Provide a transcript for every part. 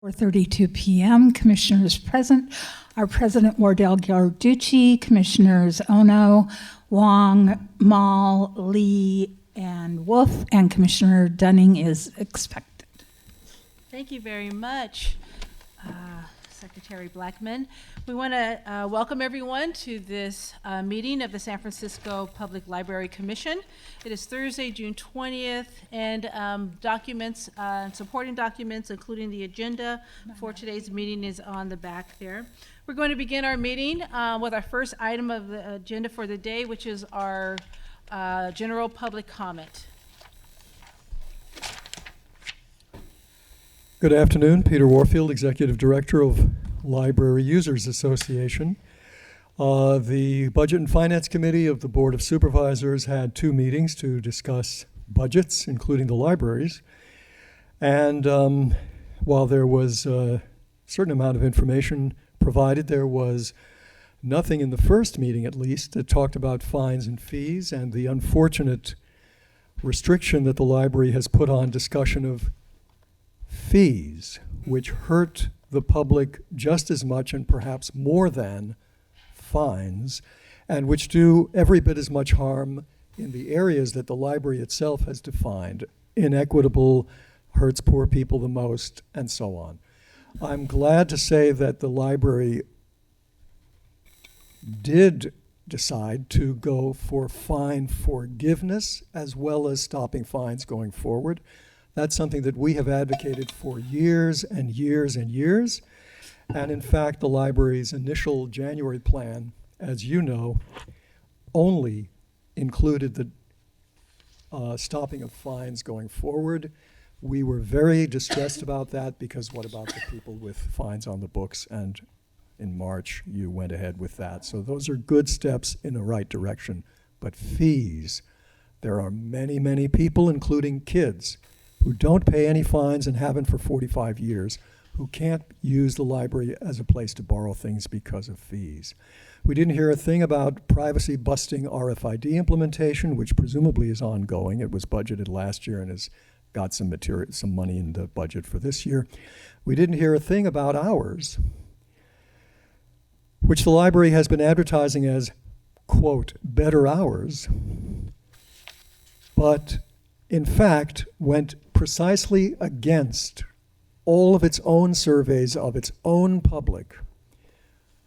4:32 p.m. Commissioners present are President Wardell Garducci, Commissioners Ono, Wong, Mall, Lee, and Wolf, and Commissioner Dunning is expected. Thank you very much, Secretary Blackman. We want to welcome everyone to this meeting of the San Francisco Public Library Commission. It is Thursday, June 20th, and documents, supporting documents, including the agenda for today's meeting, is on the back there. We're going to begin our meeting with our first item of the agenda for the day, which is our general public comment. Good afternoon, Peter Warfield, Executive Director of Library Users Association. The Budget and Finance Committee of the Board of Supervisors had 2 meetings to discuss budgets, including the libraries. And while there was a certain amount of information provided, there was nothing in the first meeting, at least, that talked about fines and fees and the unfortunate restriction that the library has put on discussion of fees, which hurt the public just as much and perhaps more than fines, and which do every bit as much harm in the areas that the library itself has defined. Inequitable, hurts poor people the most, and so on. I'm glad to say that the library did decide to go for fine forgiveness as well as stopping fines going forward. That's something that we have advocated for years and years and years. And in fact, the library's initial January plan, as you know, only included the stopping of fines going forward. We were very distressed about that because what about the people with fines on the books? And in March, you went ahead with that. So those are good steps in the right direction. But fees, there are many, many people, including kids, who don't pay any fines and haven't for 45 years, who can't use the library as a place to borrow things because of fees. We didn't hear a thing about privacy-busting RFID implementation, which presumably is ongoing. It was budgeted last year and has got some money in the budget for this year. We didn't hear a thing about hours, which the library has been advertising as, quote, better hours, but in fact went precisely against all of its own surveys of its own public,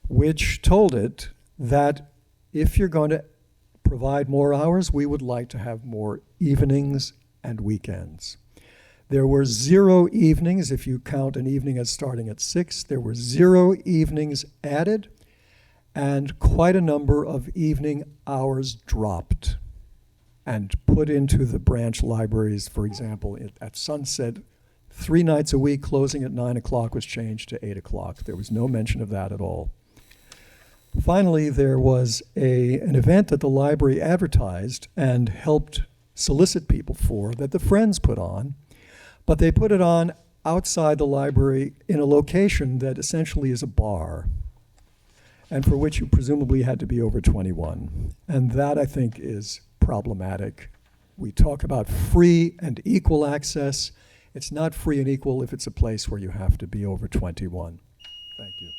which told it that if you're going to provide more hours, we would like to have more evenings and weekends. There were 0 evenings, if you count an evening as starting at 6, there were 0 evenings added, and quite a number of evening hours dropped and put into the branch libraries. For example, at Sunset, 3 nights a week, closing at 9 o'clock was changed to 8 o'clock. There was no mention of that at all. Finally, there was an event that the library advertised and helped solicit people for that the Friends put on, but they put it on outside the library in a location that essentially is a bar, and for which you presumably had to be over 21. And that, I think, is problematic. We talk about free and equal access. It's not free and equal if it's a place where you have to be over 21. Thank you.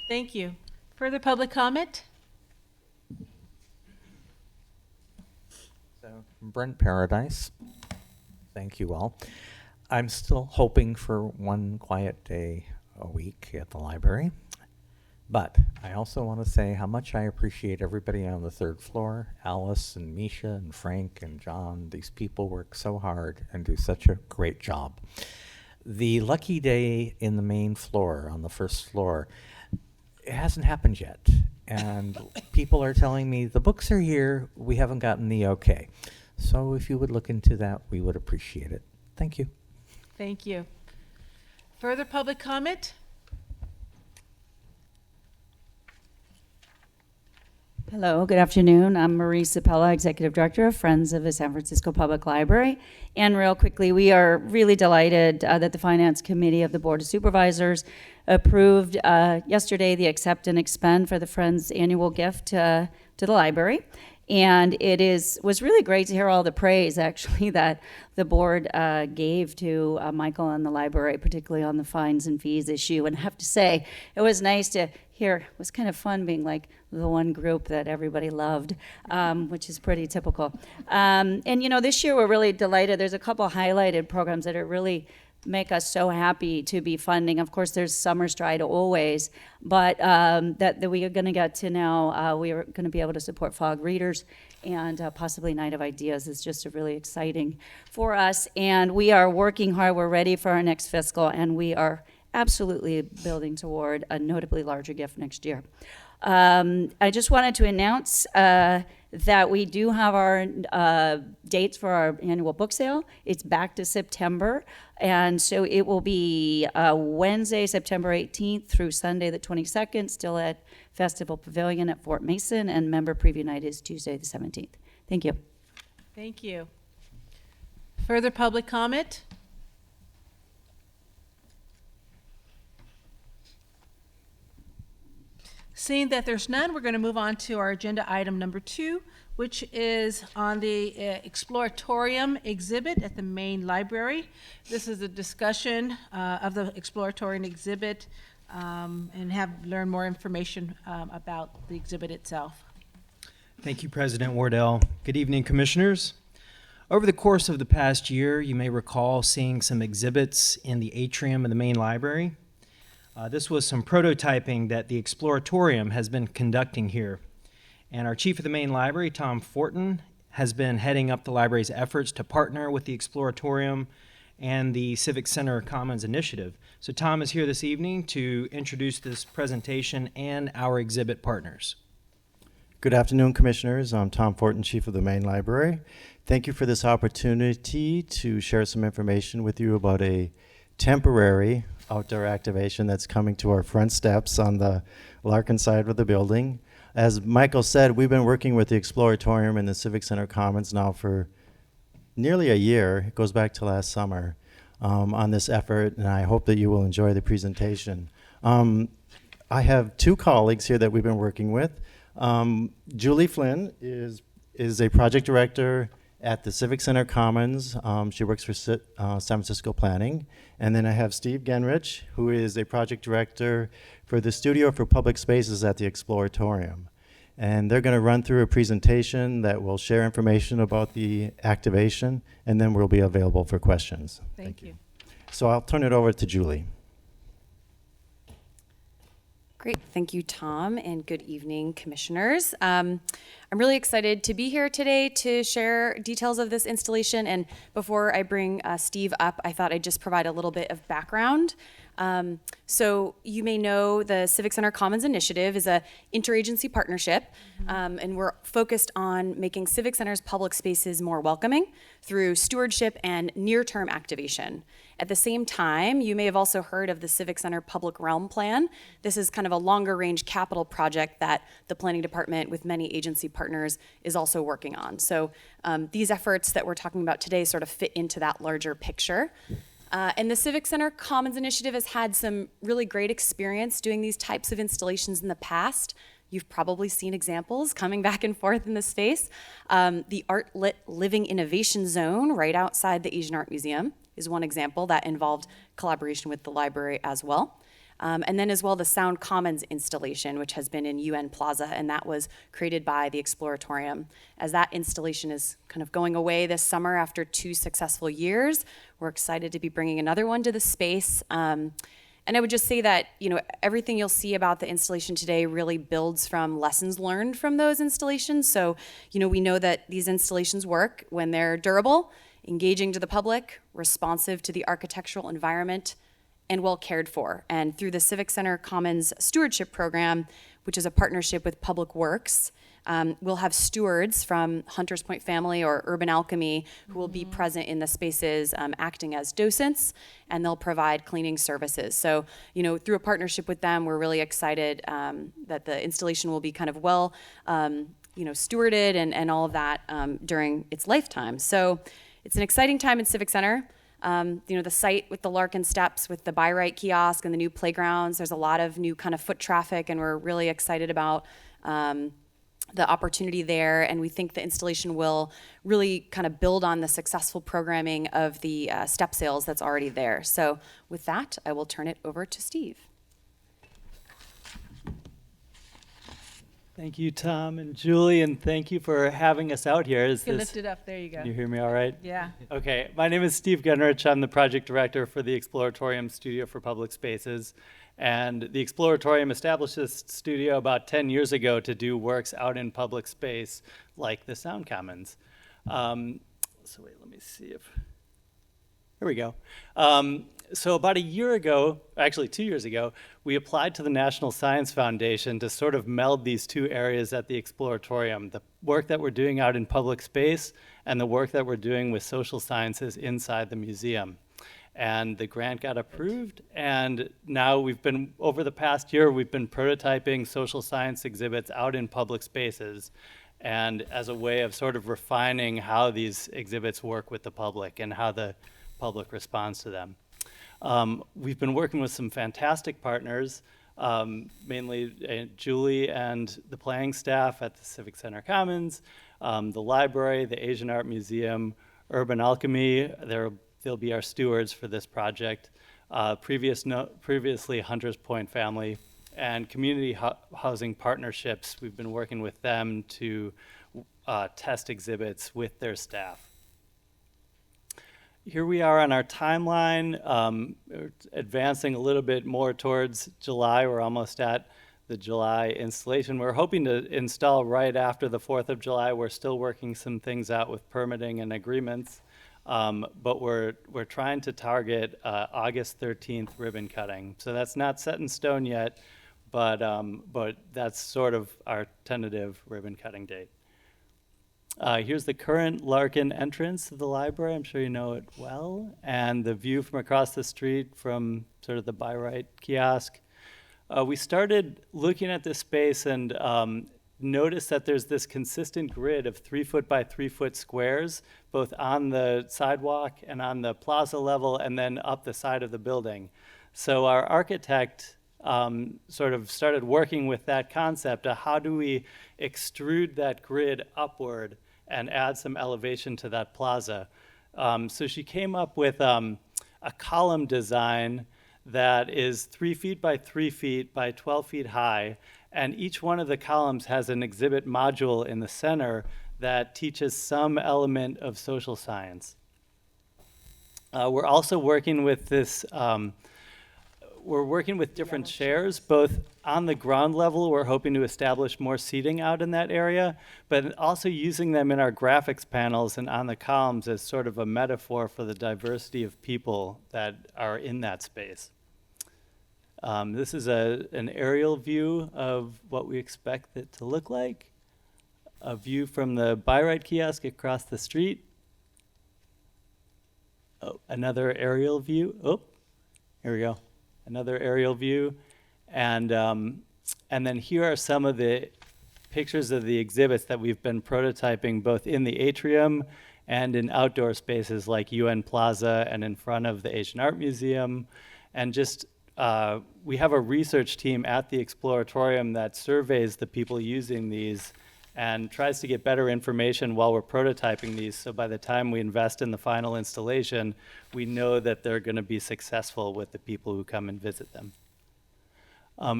Thank you. Further public comment? So, Brent Paradise, thank you all. I'm still hoping for one quiet day a week at the library. But I also want to say how much I appreciate everybody on the 3rd floor, Alice and Misha and Frank and John. These people work so hard and do such a great job. The lucky day in the main floor, on the 1st floor, it hasn't happened yet. And people are telling me, the books are here, we haven't gotten the okay. So if you would look into that, we would appreciate it. Thank you. Thank you. Further public comment? Hello, good afternoon. I'm Marie Sapella, Executive Director of Friends of the San Francisco Public Library. And real quickly, we are really delighted that the Finance Committee of the Board of Supervisors approved yesterday the accept and expend for the Friends annual gift to the library. And was really great to hear all the praise, actually, that the board gave to Michael and the library, particularly on the fines and fees issue. And I have to say, it was nice to hear. It was kind of fun being like the one group that everybody loved, which is pretty typical. And, this year we're really delighted. There's a couple highlighted programs that are really make us so happy to be funding. Of course, there's Summer Stride always, but that we are going to get to now. We are going to be able to support FOG readers, and possibly Night of Ideas is just really exciting for us. And we are working hard. We're ready for our next fiscal, and we are absolutely building toward a notably larger gift next year. I just wanted to announce that we do have our dates for our annual book sale. It's back to September, and so it will be Wednesday, September 18th through Sunday the 22nd, still at Festival Pavilion at Fort Mason, and member preview night is Tuesday the 17th. Thank you. Thank you. Further public comment? Seeing that there's none, we're going to move on to our agenda item number 2, which is on the Exploratorium exhibit at the main library. This is a discussion of the Exploratorium exhibit and learn more information about the exhibit itself. Thank you, President Wardell. Good evening, Commissioners. Over the course of the past year, you may recall seeing some exhibits in the atrium of the main library. This was some prototyping that the Exploratorium has been conducting here. And our chief of the main library, Tom Horton, has been heading up the library's efforts to partner with the Exploratorium and the Civic Center Commons Initiative. So Tom is here this evening to introduce this presentation and our exhibit partners. Good afternoon, Commissioners. I'm Tom Horton, Chief of the Main Library. Thank you for this opportunity to share some information with you about a temporary outdoor activation that's coming to our front steps on the Larkin side of the building. As Michael said, we've been working with the Exploratorium and the Civic Center Commons now for nearly a year. It goes back to last summer on this effort, and I hope that you will enjoy the presentation. I have two colleagues here that we've been working with. Julie Flynn is a project director at the Civic Center Commons. She works for San Francisco Planning. And then I have Steve Genrich, who is a project director for the Studio for Public Spaces at the Exploratorium. And they're going to run through a presentation that will share information about the activation, and then we'll be available for questions. Thank you. So I'll turn it over to Julie. Great. Thank you, Tom, and good evening, Commissioners. I'm really excited to be here today to share details of this installation. And before I bring Steve up, I thought I'd just provide a little bit of background. So you may know the Civic Center Commons Initiative is an interagency partnership, and we're focused on making Civic Center's public spaces more welcoming through stewardship and near-term activation. At the same time, you may have also heard of the Civic Center Public Realm Plan. This is kind of a longer-range capital project that the Planning Department, with many agency partners, is also working on. So these efforts that we're talking about today sort of fit into that larger picture. And the Civic Center Commons Initiative has had some really great experience doing these types of installations in the past. You've probably seen examples coming back and forth in the space. The Art Lit Living Innovation Zone right outside the Asian Art Museum is one example that involved collaboration with the library as well. And then as well, the Sound Commons installation, which has been in UN Plaza, and that was created by the Exploratorium. As that installation is kind of going away this summer after 2 successful years, we're excited to be bringing another one to the space. And I would just say that, everything you'll see about the installation today really builds from lessons learned from those installations. So, we know that these installations work when they're durable, engaging to the public, responsive to the architectural environment, and well cared for. And through the Civic Center Commons Stewardship Program, which is a partnership with Public Works, we'll have stewards from Hunters Point Family or Urban Alchemy who will be present in the spaces acting as docents, and they'll provide cleaning services. So, through a partnership with them, we're really excited that the installation will be kind of well, stewarded and all of that during its lifetime. So it's an exciting time in Civic Center. The site with the Larkin steps, with the buy right kiosk and the new playgrounds, there's a lot of new kind of foot traffic, and we're really excited about the opportunity there, and we think the installation will really kind of build on the successful programming of the step sales that's already there. So with that, I will turn it over to Steve. Thank you, Tom and Julie, and thank you for having us out here. You can lift it up. There you go. Can you hear me all right? Yeah. Okay, my name is Steve Gunrich. I'm the project director for the Exploratorium Studio for Public Spaces. And the Exploratorium established this studio about 10 years ago to do works out in public space, like the Sound Commons. So wait, let me see if, here we go. So about a year ago, actually 2 years ago, we applied to the National Science Foundation to sort of meld these two areas at the Exploratorium, the work that we're doing out in public space and the work that we're doing with social sciences inside the museum. And the grant got approved, and now over the past year, we've been prototyping social science exhibits out in public spaces, and as a way of sort of refining how these exhibits work with the public and how the public responds to them. We've been working with some fantastic partners, mainly Julie and the planning staff at the Civic Center Commons, the library, the Asian Art Museum, Urban Alchemy. They'll be our stewards for this project. Previously Hunters Point Family, and community housing partnerships. We've been working with them to test exhibits with their staff. Here we are on our timeline, advancing a little bit more towards July. We're almost at the July installation. We're hoping to install right after the 4th of July. We're still working some things out with permitting and agreements, but we're trying to target August 13th ribbon cutting. So that's not set in stone yet, but that's sort of our tentative ribbon cutting date. Here's the current Larkin entrance to the library. I'm sure you know it well. And the view from across the street from sort of the buy right kiosk. We started looking at this space and noticed that there's this consistent grid of 3-foot by 3-foot squares, both on the sidewalk and on the plaza level, and then up the side of the building. So our architect sort of started working with that concept of how do we extrude that grid upward and add some elevation to that plaza. So she came up with a column design that is 3 feet by 3 feet by 12 feet high, and each one of the columns has an exhibit module in the center that teaches some element of social science. We're also working with this we're working with different chairs, both on the ground level. We're hoping to establish more seating out in that area, but also using them in our graphics panels and on the columns as sort of a metaphor for the diversity of people that are in that space. This is an aerial view of what we expect it to look like. A view from the buy right kiosk across the street. Oh, another aerial view. Oh, here we go. Another aerial view, and then here are some of the pictures of the exhibits that we've been prototyping both in the atrium and in outdoor spaces like UN Plaza and in front of the Asian Art Museum. And just, we have a research team at the Exploratorium that surveys the people using these and tries to get better information while we're prototyping these, so by the time we invest in the final installation, we know that they're going to be successful with the people who come and visit them.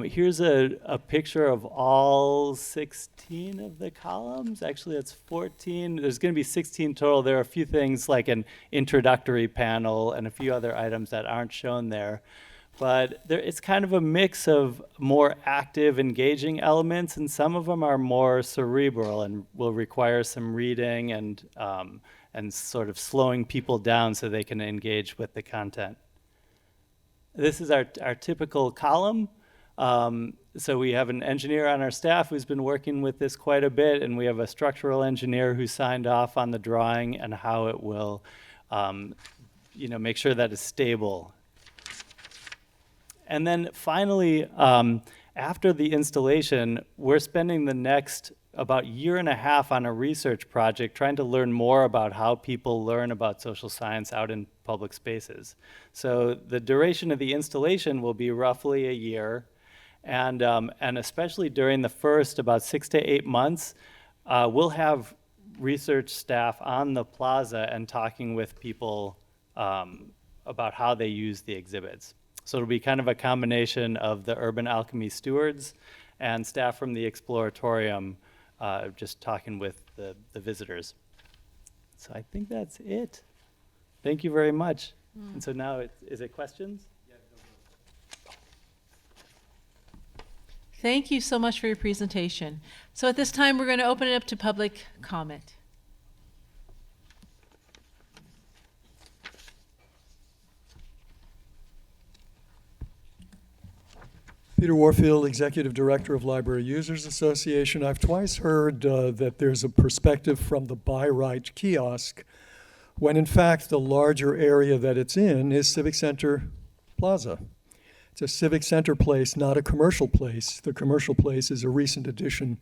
Here's a picture of all 16 of the columns. Actually, it's 14. There's going to be 16 total. There are a few things like an introductory panel and a few other items that aren't shown there. But it's kind of a mix of more active, engaging elements, and some of them are more cerebral and will require some reading and sort of slowing people down so they can engage with the content. This is our typical column. So we have an engineer on our staff who's been working with this quite a bit, and we have a structural engineer who signed off on the drawing and how it will make sure that it's stable. And then finally, after the installation, we're spending the next about year and a half on a research project trying to learn more about how people learn about social science out in public spaces. So the duration of the installation will be roughly a year, And especially during the first about 6 to 8 months, we'll have research staff on the plaza and talking with people about how they use the exhibits. So it'll be kind of a combination of the urban alchemy stewards and staff from the exploratorium just talking with the visitors. So I think that's it. Thank you very much. And so now, is it questions? Thank you so much for your presentation. So at this time, we're going to open it up to public comment. Peter Warfield, Executive Director of Library Users Association. I've twice heard that there's a perspective from the buy right kiosk, when in fact the larger area that it's in is Civic Center Plaza. It's a Civic Center place, not a commercial place. The commercial place is a recent addition,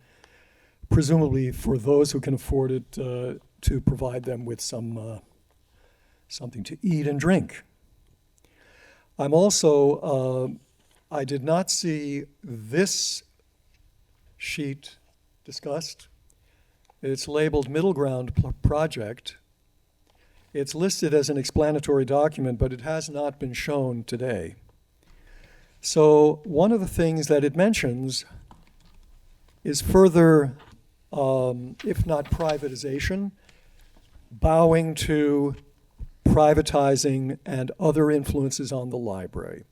presumably for those who can afford it, to provide them with something to eat and drink. I'm also I did not see this sheet discussed. It's labeled Middle Ground Project. It's listed as an explanatory document, but it has not been shown today. So one of the things that it mentions is further, if not privatization, bowing to privatizing and other influences on the library.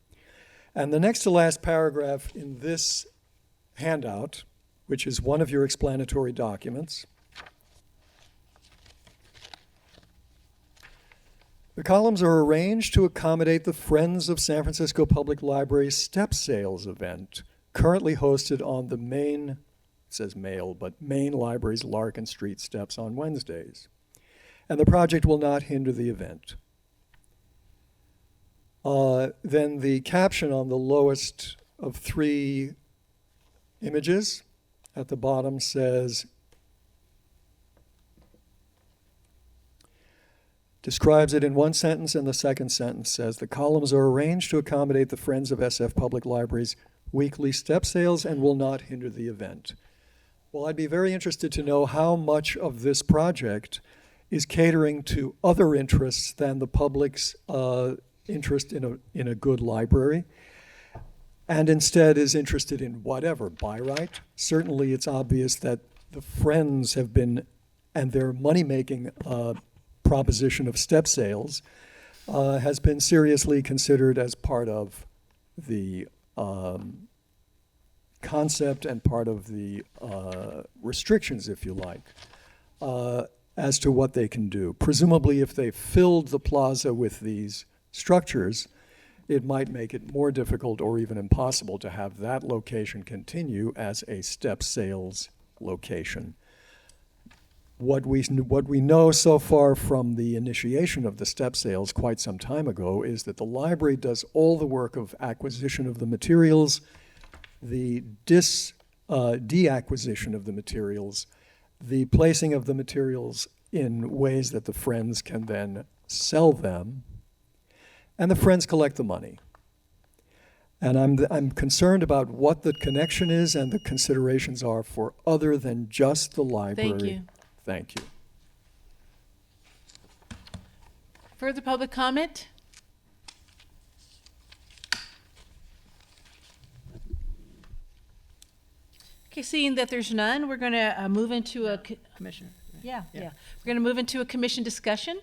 And the next to last paragraph in this handout, which is one of your explanatory documents, the columns are arranged to accommodate the Friends of San Francisco Public Library step sales event, currently hosted on the main, it says Mail, but Main Library's Larkin Street steps on Wednesdays. And the project will not hinder the event. Then the caption on the lowest of 3 images at the bottom says, describes it in one sentence, and the second sentence says, the columns are arranged to accommodate the Friends of SF Public Library's weekly step sales and will not hinder the event. Well, I'd be very interested to know how much of this project is catering to other interests than the public's interest in a good library, and instead is interested in whatever, buy right. Certainly it's obvious that the Friends have been, and their money-making proposition of step sales has been seriously considered as part of the concept and part of the restrictions, if you like, as to what they can do. Presumably if they filled the plaza with these structures, it might make it more difficult or even impossible to have that location continue as a step sales location. What we know so far from the initiation of the step sales quite some time ago is that the library does all the work of acquisition of the materials, the deacquisition of the materials, the placing of the materials in ways that the Friends can then sell them, and the Friends collect the money. And I'm concerned about what the connection is and the considerations are for other than just the library. Thank you. Thank you. Further public comment? Okay, seeing that there's none, we're going to move into a Commissioner. Yeah. We're going to move into a commission discussion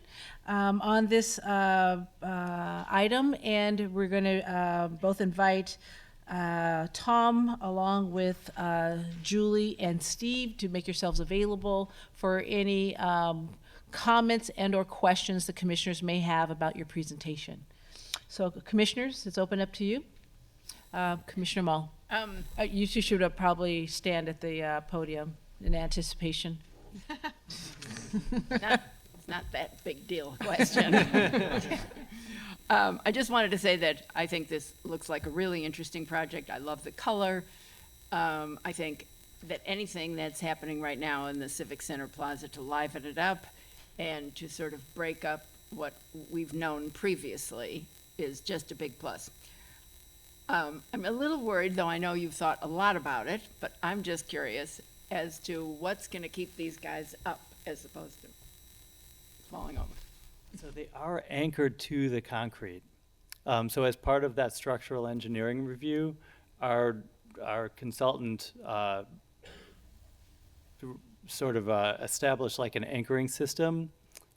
on this item, and we're going to both invite Tom along with Julie and Steve to make yourselves available for any comments and or questions the commissioners may have about your presentation. So commissioners, it's open up to you. Commissioner Mall. You two should probably stand at the podium in anticipation. It's not that big deal question. I just wanted to say that I think this looks like a really interesting project. I love the color. I think that anything that's happening right now in the Civic Center Plaza to liven it up and to sort of break up what we've known previously is just a big plus. I'm a little worried, though I know you've thought a lot about it, but I'm just curious as to what's going to keep these guys up as opposed to falling over. So they are anchored to the concrete. So as part of that structural engineering review, our consultant sort of established like an anchoring system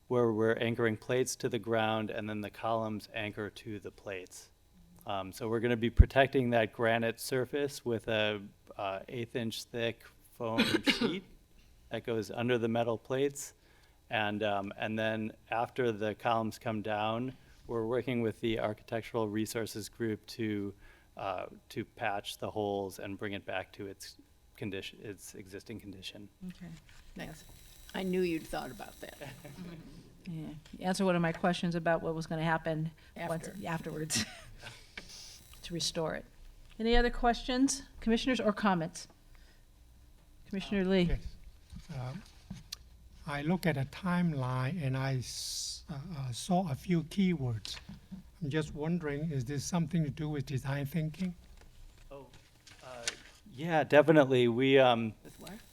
where we're anchoring plates to the ground and then the columns anchor to the plates. So we're going to be protecting that granite surface with a 1/8-inch thick foam sheet that goes under the metal plates. And then after the columns come down, we're working with the Architectural Resources Group to patch the holes and bring it back to its condition, its existing condition. Okay, thanks. I knew you'd thought about that. Yeah, you answered one of my questions about what was going to happen afterwards to restore it. Any other questions, commissioners, or comments? Commissioner Lee? Yes. I look at a timeline and I saw a few keywords. I'm just wondering, is this something to do with design thinking? Yeah, definitely. We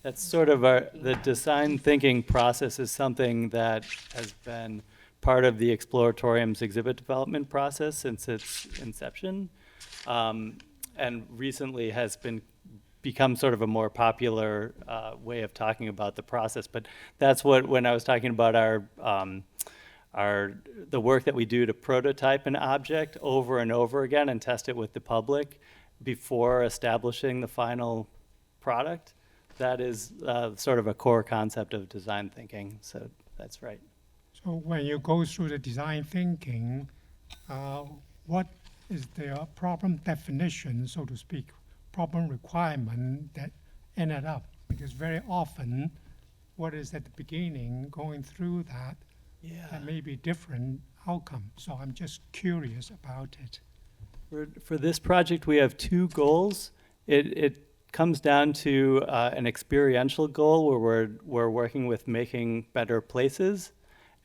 that's sort of the design thinking process is something that has been part of the Exploratorium's exhibit development process since its inception, and recently has become sort of a more popular way of talking about the process. But that's what, when I was talking about the work that we do to prototype an object over and over again and test it with the public before establishing the final product, that is sort of a core concept of design thinking. So that's right. So when you go through the design thinking, what is the problem definition, so to speak, problem requirement that ended up? Because very often, what is at the beginning, going through that, that may be different outcome. So I'm just curious about it. For this project, we have two goals. It comes down to an experiential goal where we're working with making better places.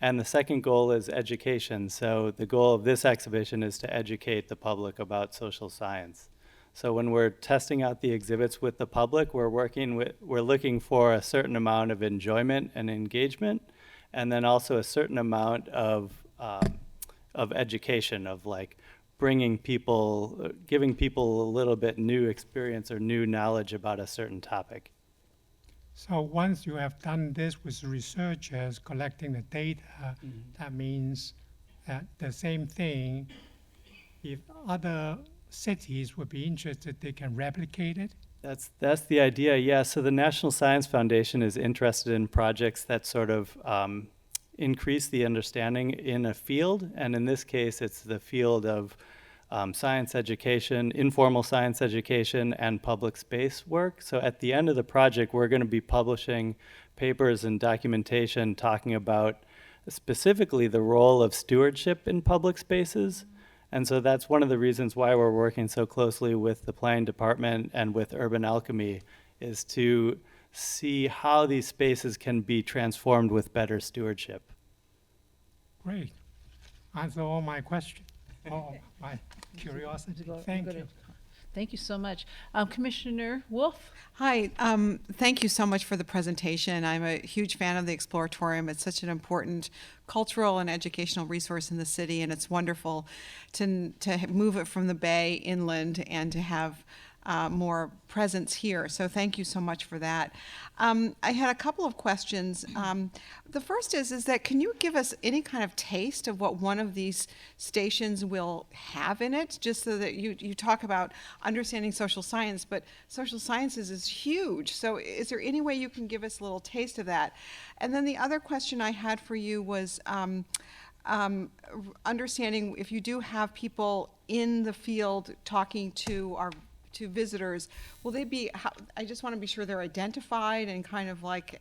And the second goal is education. So the goal of this exhibition is to educate the public about social science. So when we're testing out the exhibits with the public, we're looking for a certain amount of enjoyment and engagement, and then also a certain amount of education, of like giving people a little bit new experience or new knowledge about a certain topic. So once you have done this with researchers collecting the data, that means that the same thing, if other cities would be interested, they can replicate it? That's the idea, yeah. So the National Science Foundation is interested in projects that sort of increase the understanding in a field, and in this case, it's the field of science education, informal science education, and public space work. So at the end of the project, we're going to be publishing papers and documentation talking about specifically the role of stewardship in public spaces. And so that's one of the reasons why we're working so closely with the planning department and with Urban Alchemy, is to see how these spaces can be transformed with better stewardship. Great. Answer all my questions, all my curiosity. Thank you. Thank you so much. Commissioner Wolf? Hi, thank you so much for the presentation. I'm a huge fan of the Exploratorium. It's such an important cultural and educational resource in the city, and it's wonderful to move it from the Bay inland and to have more presence here. So thank you so much for that. I had a couple of questions. The first is that can you give us any kind of taste of what one of these stations will have in it? Just so that you talk about understanding social science, but social sciences is huge. So is there any way you can give us a little taste of that? And then the other question I had for you was understanding if you do have people in the field talking to visitors, will they be, I just want to be sure they're identified and kind of like,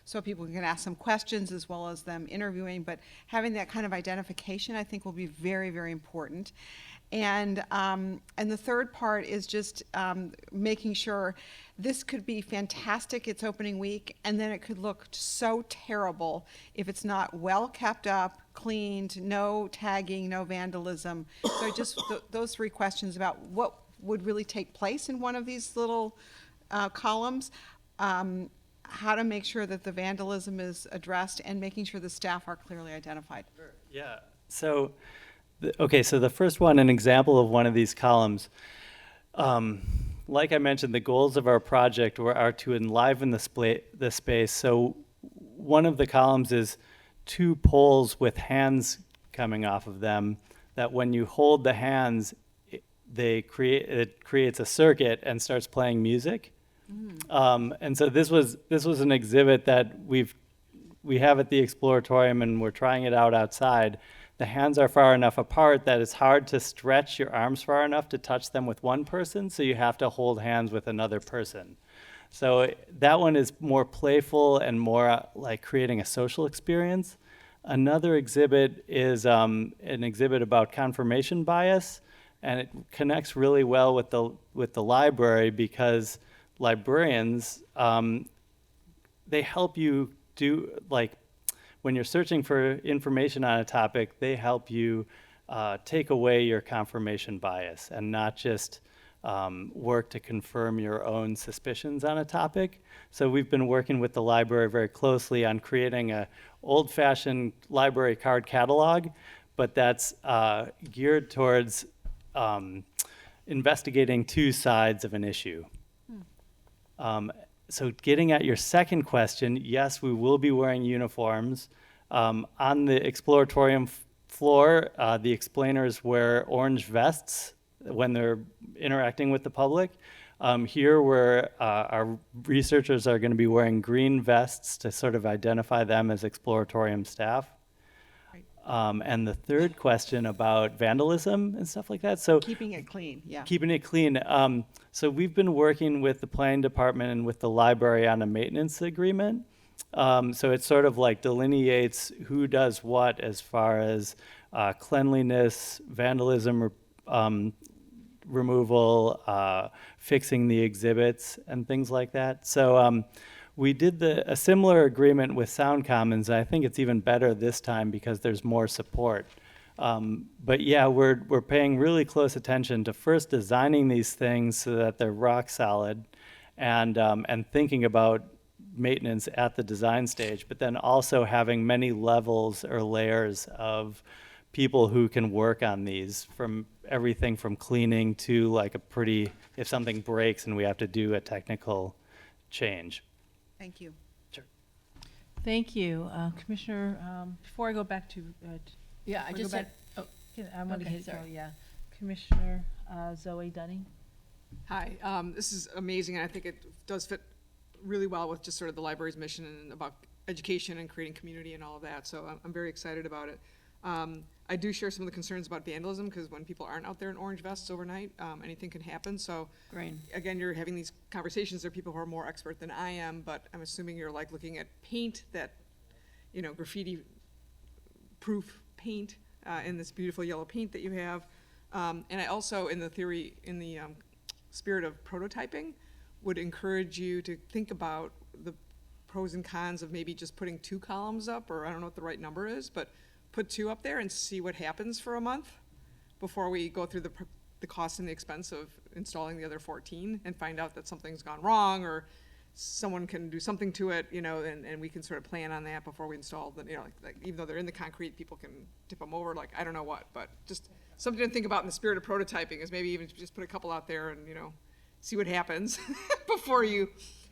so people can ask some questions as well as them interviewing, but having that kind of identification I think will be very, very important. And the third part is just making sure this could be fantastic its opening week, and then it could look so terrible if it's not well kept up, cleaned, no tagging, no vandalism. So just those three questions about would really take place in one of these little columns. How to make sure that the vandalism is addressed and making sure the staff are clearly identified. Yeah. So, so the first one, an example of one of these columns. Like I mentioned, the goals of our project are to enliven the space. So one of the columns is 2 poles with hands coming off of them, that when you hold the hands, it creates a circuit and starts playing music. And so this was an exhibit that we have at the Exploratorium, and we're trying it out outside. The hands are far enough apart that it's hard to stretch your arms far enough to touch them with one person, so you have to hold hands with another person. So that one is more playful and more like creating a social experience. Another exhibit is an exhibit about confirmation bias, and it connects really well with the library, because librarians, they help you do, like, when you're searching for information on a topic, they help you take away your confirmation bias and not just work to confirm your own suspicions on a topic. So we've been working with the library very closely on creating a old-fashioned library card catalog, but that's geared towards investigating 2 sides of an issue. So getting at your second question, yes, we will be wearing uniforms. On the Exploratorium floor, the explainers wear orange vests when they're interacting with the public. Here, our researchers are going to be wearing green vests to sort of identify them as Exploratorium staff. And the third question about vandalism and stuff like that. So Keeping it clean, yeah. keeping it clean. So we've been working with the planning department and with the library on a maintenance agreement. So it sort of like delineates who does what as far as cleanliness, vandalism removal, fixing the exhibits, and things like that. So we did a similar agreement with Sound Commons. I think it's even better this time because there's more support. But yeah, we're paying really close attention to first designing these things so that they're rock solid, and thinking about maintenance at the design stage, but then also having many levels or layers of people who can work on these, from everything from cleaning to like if something breaks and we have to do a technical change. Thank you. Sure. Thank you. Commissioner, before I go back to, Yeah, I Or just go had, back- I want to Okay, get, sorry. Commissioner Zoe Dunning. Hi, this is amazing, and I think it does fit really well with just sort of the library's mission and about education and creating community and all of that, so I'm very excited about it. I do share some of the concerns about vandalism, because when people aren't out there in orange vests overnight, anything can happen, so. Right. Again, you're having these conversations, there are people who are more expert than I am, but I'm assuming you're like looking at paint that, graffiti-proof paint, in this beautiful yellow paint that you have. And I also, in the spirit of prototyping, would encourage you to think about the pros and cons of maybe just putting 2 columns up, or I don't know what the right number is, but put 2 up there and see what happens for a month before we go through the cost and the expense of installing the other 14 and find out that something's gone wrong, or someone can do something to it, and we can sort of plan on that before we install them, like even though they're in the concrete, people can tip them over, like, I don't know what, but just something to think about in the spirit of prototyping is maybe even just put a couple out there and, see what happens before you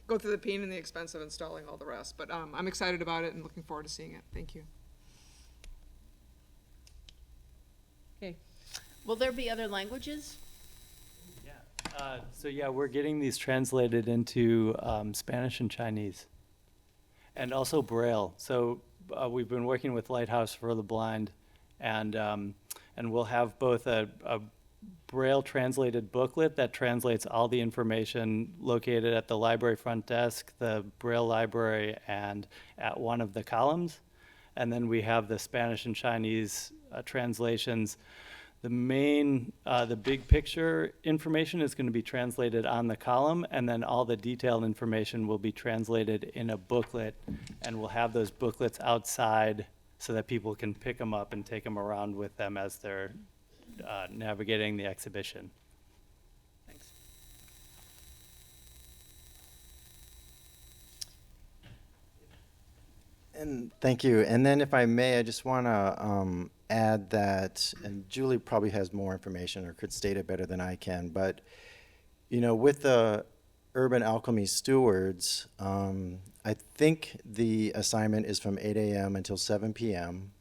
go through the pain and the expense of installing all the rest. But I'm excited about it and looking forward to seeing it. Thank you. okay. Will there be other languages? So yeah, we're getting these translated into Spanish and Chinese, and also Braille. So we've been working with Lighthouse for the Blind, and we'll have both a Braille translated booklet that translates all the information located at the library front desk, the Braille library, and at one of the columns. And then we have the Spanish and Chinese translations. The big picture information is going to be translated on the column, and then all the detailed information will be translated in a booklet, and we'll have those booklets outside so that people can pick them up and take them around with them as they're navigating the exhibition. And thank you. And then if I may, I just want to add that, and Julie probably has more information or could state it better than I can, but, you know, with the Urban Alchemy Stewards, I think the assignment is from 8 a.m. until 7 p.m.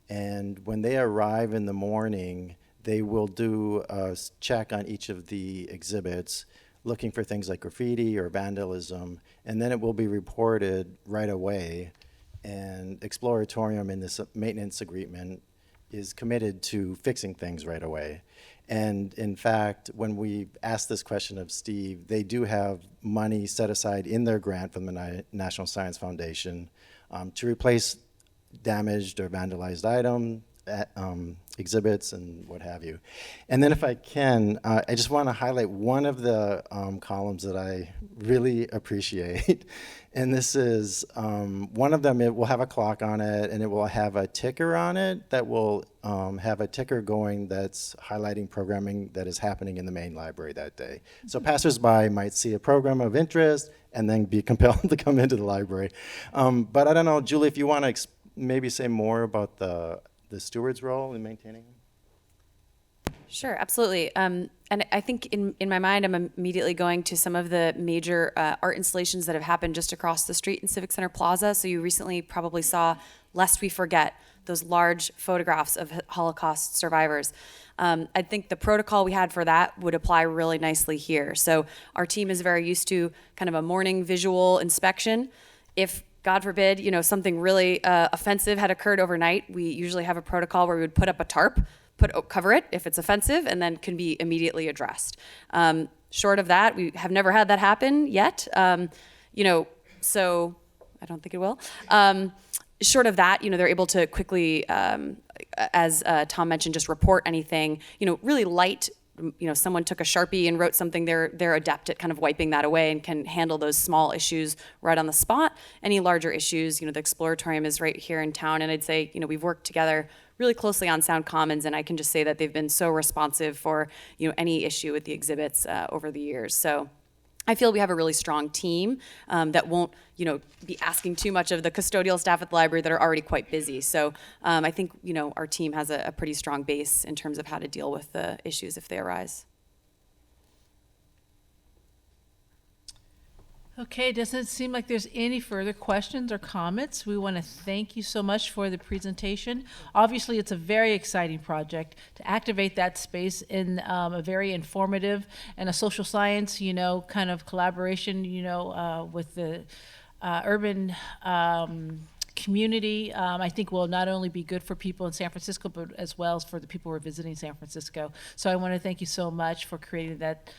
And when they arrive in the morning, they will do a check on each of the exhibits, looking for things like graffiti or vandalism, and then it will be reported right away. And Exploratorium in this maintenance agreement is committed to fixing things right away. And in fact, when we asked this question of Steve, they do have money set aside in their grant from the National Science Foundation to replace damaged or vandalized exhibits and what have you. And then if I can, I just want to highlight one of the columns that I really appreciate. And this is, one of them, it will have a clock on it, and it will have a ticker on it that will have a ticker going that's highlighting programming that is happening in the main library that day. So passersby might see a program of interest and then be compelled to come into the library. But I don't know, Julie, if you want to maybe say more about the steward's role in maintaining them? Sure, absolutely. And I think in my mind, I'm immediately going to some of the major art installations that have happened just across the street in Civic Center Plaza. So you recently probably saw Lest We Forget, those large photographs of Holocaust survivors. I think the protocol we had for that would apply really nicely here. So our team is very used to kind of a morning visual inspection. If God forbid, you know, something really offensive had occurred overnight, we usually have a protocol where we would put up a tarp, cover it if it's offensive, and then can be immediately addressed. Short of that, we have never had that happen yet. You know, so I don't think it will. Short of that, you know, they're able to quickly, as Tom mentioned, just report anything. You know, really light. You know, someone took a Sharpie and wrote something, they're adept at kind of wiping that away and can handle those small issues right on the spot. Any larger issues, you know, the Exploratorium is right here in town, and I'd say, you know, we've worked together really closely on Sound Commons, and I can just say that they've been so responsive for, you know, any issue with the exhibits over the years. So I feel we have a really strong team that won't, you know, be asking too much of the custodial staff at the library that are already quite busy. So I think, you know, our team has a pretty strong base in terms of how to deal with the issues if they arise. Okay, doesn't seem like there's any further questions or comments. We want to thank you so much for the presentation. Obviously, it's a very exciting project to activate that space in a very informative and a social science, you know, kind of collaboration, you know, with the urban community. I think will not only be good for people in San Francisco, but as well as for the people who are visiting San Francisco. So I want to thank you so much for creating that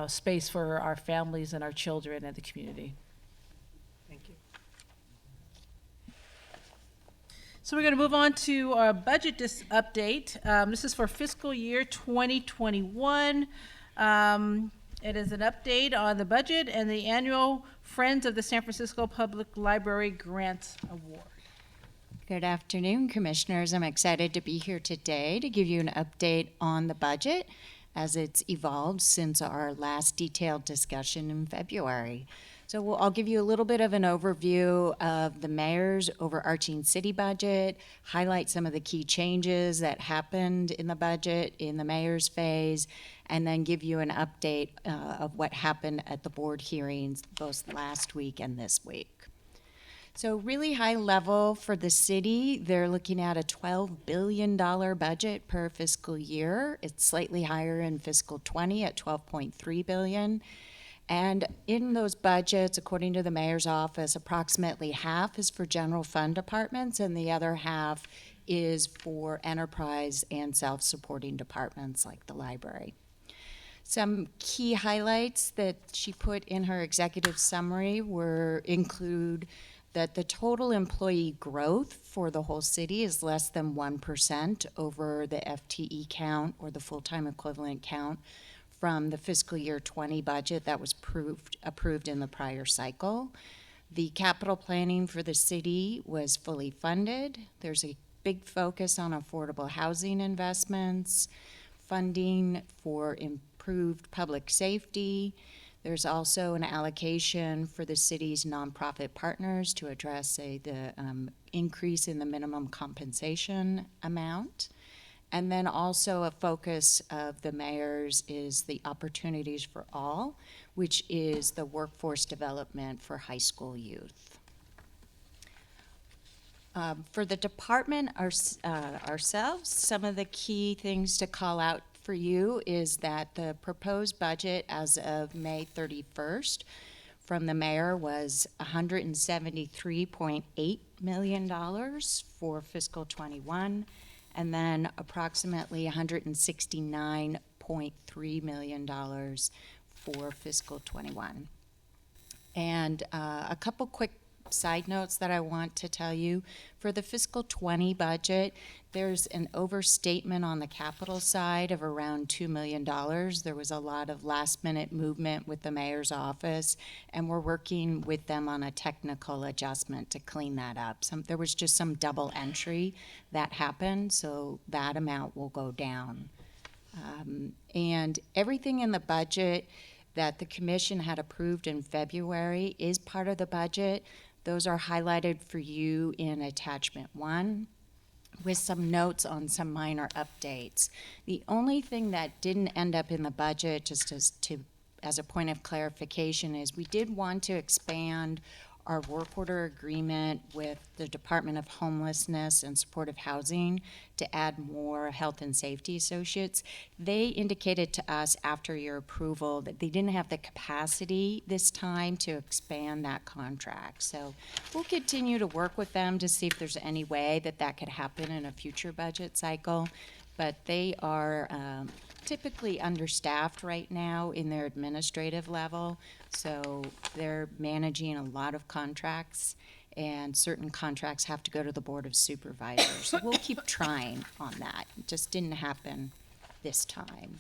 space for our families and our children and the community. Thank you. So we're going to move on to our budget update. This is for fiscal year 2021. It is an update on the budget and the annual Friends of the San Francisco Public Library Grants Award. Good afternoon, Commissioners. I'm excited to be here today to give you an update on the budget as it's evolved since our last detailed discussion in February. So I'll give you a little bit of an overview of the mayor's overarching city budget, highlight some of the key changes that happened in the budget in the mayor's phase, and then give you an update of what happened at the board hearings both last week and this week. So really high level for the city, they're looking at a $12 billion budget per fiscal year. It's slightly higher in fiscal 20 at $12.3 billion. And in those budgets, according to the mayor's office, approximately half is for general fund departments and the other half is for enterprise and self-supporting departments like the library. Some key highlights that she put in her executive summary include that the total employee growth for the whole city is less than 1% over the FTE count or the full-time equivalent count from the fiscal year 20 budget that was approved in the prior cycle. The capital planning for the city was fully funded. There's a big focus on affordable housing investments, funding for improved public safety. There's also an allocation for the city's nonprofit partners to address, say, the increase in the minimum compensation amount. And then also a focus of the mayor's is the Opportunities for All, which is the workforce development for high school youth. For the department ourselves, some of the key things to call out for you is that the proposed budget as of May 31st from the mayor was $173.8 million for fiscal 21, and then approximately $169.3 million for fiscal 21. And a couple quick side notes that I want to tell you. For the fiscal 20 budget, there's an overstatement on the capital side of around $2 million. There was a lot of last minute movement with the mayor's office, and we're working with them on a technical adjustment to clean that up. There was just some double entry that happened, so that amount will go down. And everything in the budget that the commission had approved in February is part of the budget. Those are highlighted for you in attachment 1 with some notes on some minor updates. The only thing that didn't end up in the budget, just as a point of clarification, is we did want to expand our work order agreement with the Department of Homelessness and Supportive Housing to add more health and safety associates. They indicated to us after your approval that they didn't have the capacity this time to expand that contract. So we'll continue to work with them to see if there's any way that that could happen in a future budget cycle. But they are typically understaffed right now in their administrative level, so they're managing a lot of contracts, and certain contracts have to go to the Board of Supervisors. So we'll keep trying on that. It just didn't happen this time.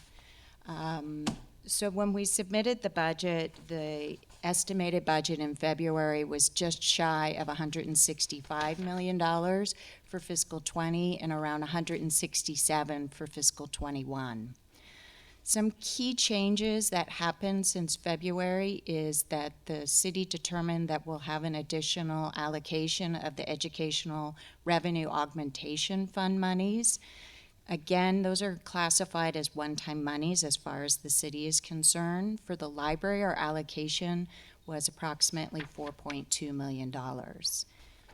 So when we submitted the budget, the estimated budget in February was just shy of $165 million for fiscal 20 and around $167 for fiscal 21. Some key changes that happened since February is that the city determined that we'll have an additional allocation of the Educational Revenue Augmentation Fund monies. Again, those are classified as one-time monies as far as the city is concerned. For the library, our allocation was approximately $4.2 million.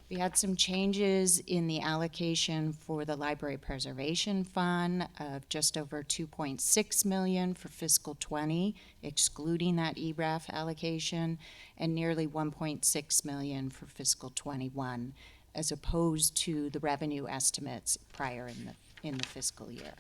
We had some changes in the allocation for the Library Preservation Fund of just over $2.6 million for fiscal 20, excluding that ERAF allocation, and nearly $1.6 million for fiscal 21, as opposed to the revenue estimates prior in the fiscal year.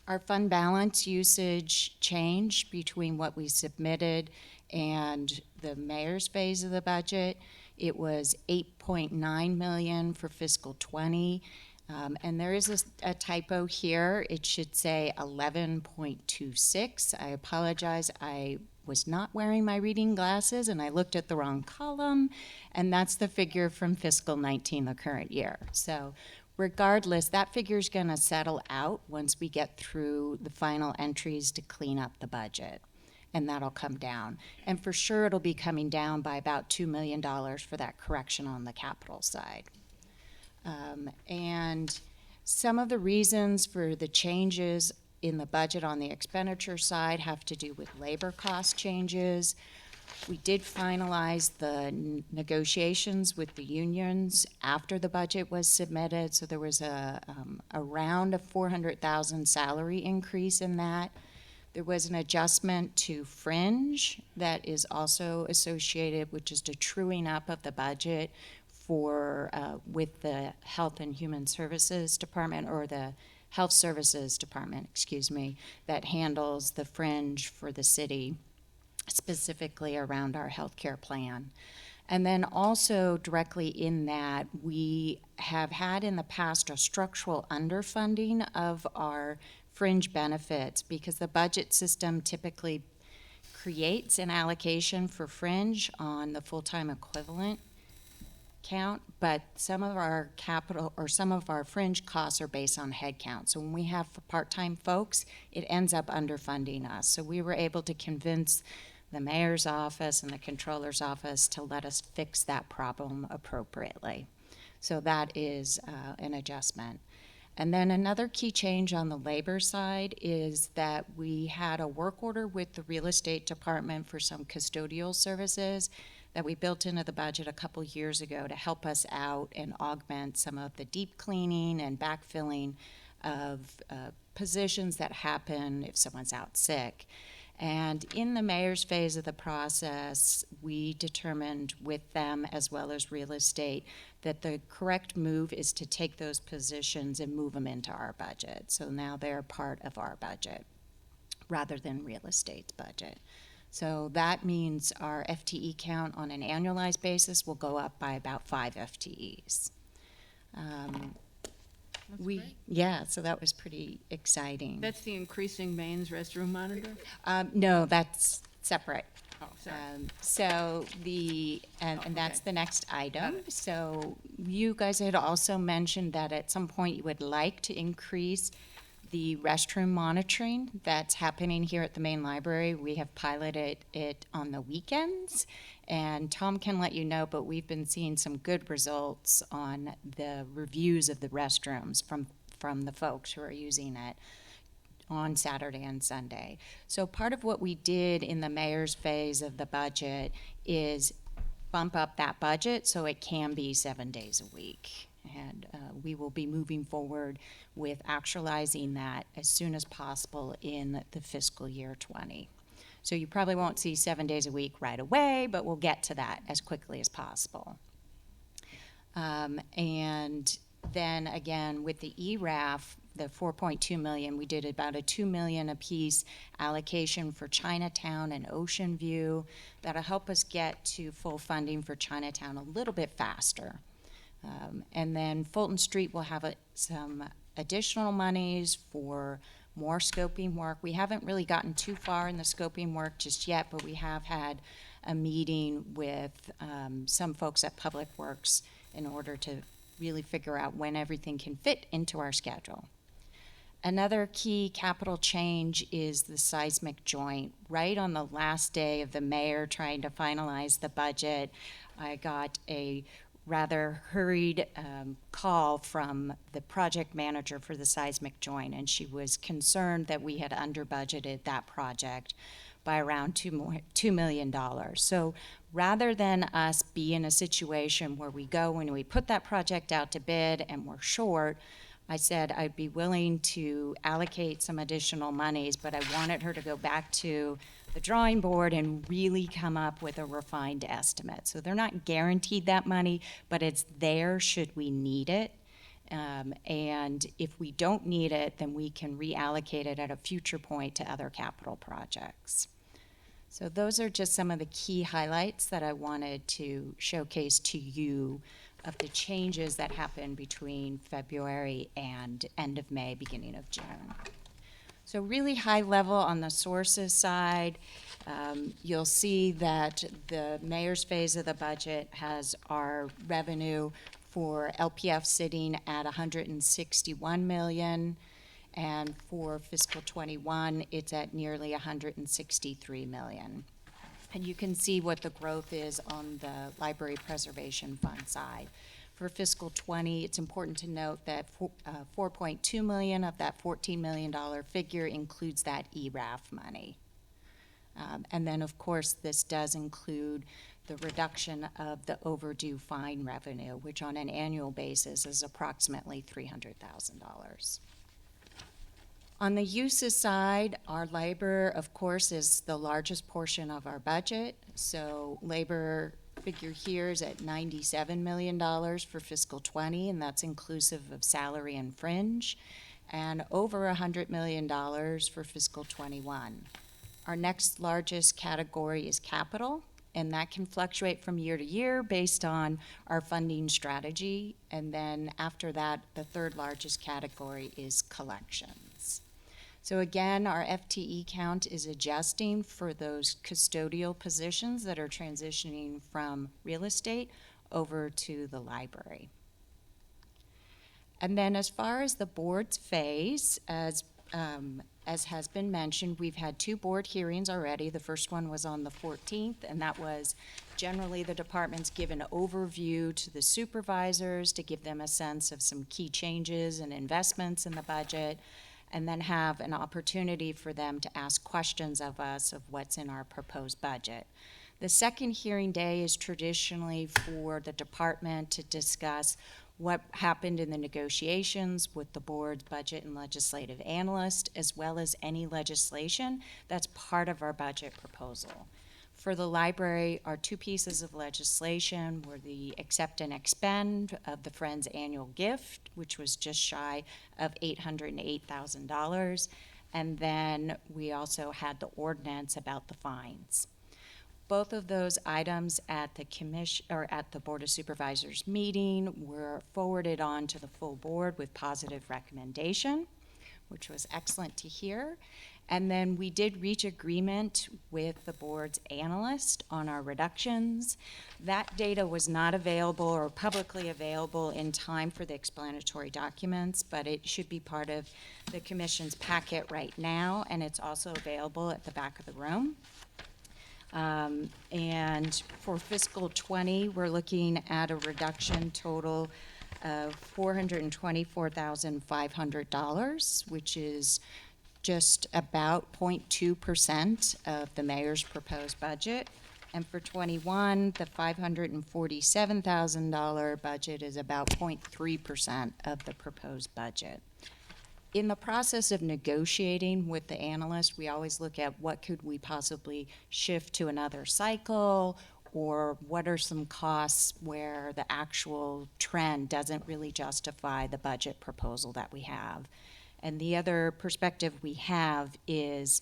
Our fund balance usage changed between what we submitted and the mayor's phase of the budget. It was $8.9 million for fiscal 20, and there is a typo here. It should say 11.26. I apologize. I was not wearing my reading glasses, and I looked at the wrong column, and that's the figure from fiscal 19, the current year. So regardless, that figure is going to settle out once we get through the final entries to clean up the budget, and that'll come down. And for sure, it'll be coming down by about $2 million for that correction on the capital side. And some of the reasons for the changes in the budget on the expenditure side have to do with labor cost changes. We did finalize the negotiations with the unions after the budget was submitted, so there was around a $400,000 salary increase in that. There was an adjustment to fringe that is also associated with just a truing up of the budget for with the Health and Human Services Department, or the Health Services Department, excuse me, that handles the fringe for the city, specifically around our healthcare plan. And then also directly in that, we have had in the past a structural underfunding of our fringe benefits, because the budget system typically creates an allocation for fringe on the full-time equivalent count, but some of our capital or some of our fringe costs are based on head count. So when we have part-time folks, it ends up underfunding us. So we were able to convince the mayor's office and the controller's office to let us fix that problem appropriately. So that is an adjustment. And then another key change on the labor side is that we had a work order with the real estate department for some custodial services that we built into the budget a couple years ago to help us out and augment some of the deep cleaning and backfilling of positions that happen if someone's out sick. And in the mayor's phase of the process, we determined with them as well as real estate that the correct move is to take those positions and move them into our budget. So now they're part of our budget rather than real estate's budget. So that means our FTE count on an annualized basis will go up by about 5 FTEs. Yeah, so that was pretty exciting. That's the increasing mains restroom monitor? No, that's separate. Oh, sorry. And that's okay. the next item. So you guys had also mentioned that at some point you would like to increase the restroom monitoring that's happening here at the main library. We have piloted it on the weekends, and Tom can let you know, but we've been seeing some good results on the reviews of the restrooms from the folks who are using it on Saturday and Sunday. So part of what we did in the mayor's phase of the budget is bump up that budget so it can be 7 days a week. And we will be moving forward with actualizing that as soon as possible in the fiscal year 20. So you probably won't see 7 days a week right away, but we'll get to that as quickly as possible. And then again, with the ERAF, the 4.2 million, we did about a 2 million apiece allocation for Chinatown and Ocean View. That'll help us get to full funding for Chinatown a little bit faster. And then Fulton Street will have some additional monies for more scoping work. We haven't really gotten too far in the scoping work just yet, but we have had a meeting with some folks at Public Works in order to really figure out when everything can fit into our schedule. Another key capital change is the Seismic Joint. Right on the last day of the mayor trying to finalize the budget, I got a rather hurried call from the project manager for the Seismic Joint, and she was concerned that we had under budgeted that project by around $2 million. So rather than us be in a situation where we go and we put that project out to bid and we're short, I said I'd be willing to allocate some additional monies, but I wanted her to go back to the drawing board and really come up with a refined estimate. So they're not guaranteed that money, but it's there should we need it. And if we don't need it, then we can reallocate it at a future point to other capital projects. So those are just some of the key highlights that I wanted to showcase to you of the changes that happened between February and end of May, beginning of June. So really high level on the sources side, you'll see that the mayor's phase of the budget has our revenue for LPF sitting at 161 million, and for fiscal 21, it's at nearly 163 million. And you can see what the growth is on the Library Preservation Fund side. For fiscal 20, it's important to note that 4.2 million of that $14 million figure includes that ERAF money. And then, of course, this does include the reduction of the overdue fine revenue, which on an annual basis is approximately $300,000. On the uses side, our labor, of course, is the largest portion of our budget. So labor figure here is at $97 million for fiscal 20, and that's inclusive of salary and fringe, and over $100 million for fiscal 21. Our next largest category is capital, and that can fluctuate from year to year based on our funding strategy. And then after that, the third largest category is collections. So again, our FTE count is adjusting for those custodial positions that are transitioning from real estate over to the library. And then as far as the board's phase, as has been mentioned, we've had 2 board hearings already. The first one was on the 14th, and that was generally the departments give an overview to the supervisors to give them a sense of some key changes and investments in the budget, and then have an opportunity for them to ask questions of us of what's in our proposed budget. The second hearing day is traditionally for the department to discuss what happened in the negotiations with the board's budget and legislative analyst, as well as any legislation that's part of our budget proposal. For the library, our 2 pieces of legislation were the accept and expend of the Friends annual gift, which was just shy of $808,000, and then we also had the ordinance about the fines. Both of those items at the commission or at the Board of Supervisors meeting were forwarded on to the full board with positive recommendation, which was excellent to hear. And then we did reach agreement with the board's analyst on our reductions. That data was not available or publicly available in time for the explanatory documents, but it should be part of the commission's packet right now, and it's also available at the back of the room. And for fiscal 20, we're looking at a reduction total of $424,500, which is just about 0.2% of the mayor's proposed budget. And for 21, the $547,000 budget is about 0.3% of the proposed budget. In the process of negotiating with the analyst, we always look at what could we possibly shift to another cycle, or what are some costs where the actual trend doesn't really justify the budget proposal that we have. And the other perspective we have is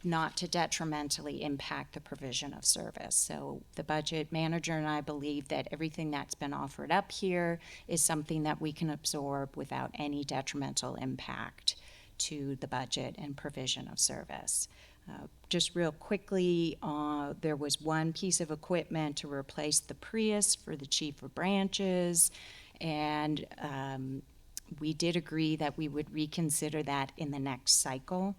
not to detrimentally impact the provision of service. So the budget manager and I believe that everything that's been offered up here is something that we can absorb without any detrimental impact to the budget and provision of service. Just real quickly, there was one piece of equipment to replace the Prius for the chief of branches, and we did agree that we would reconsider that in the next cycle,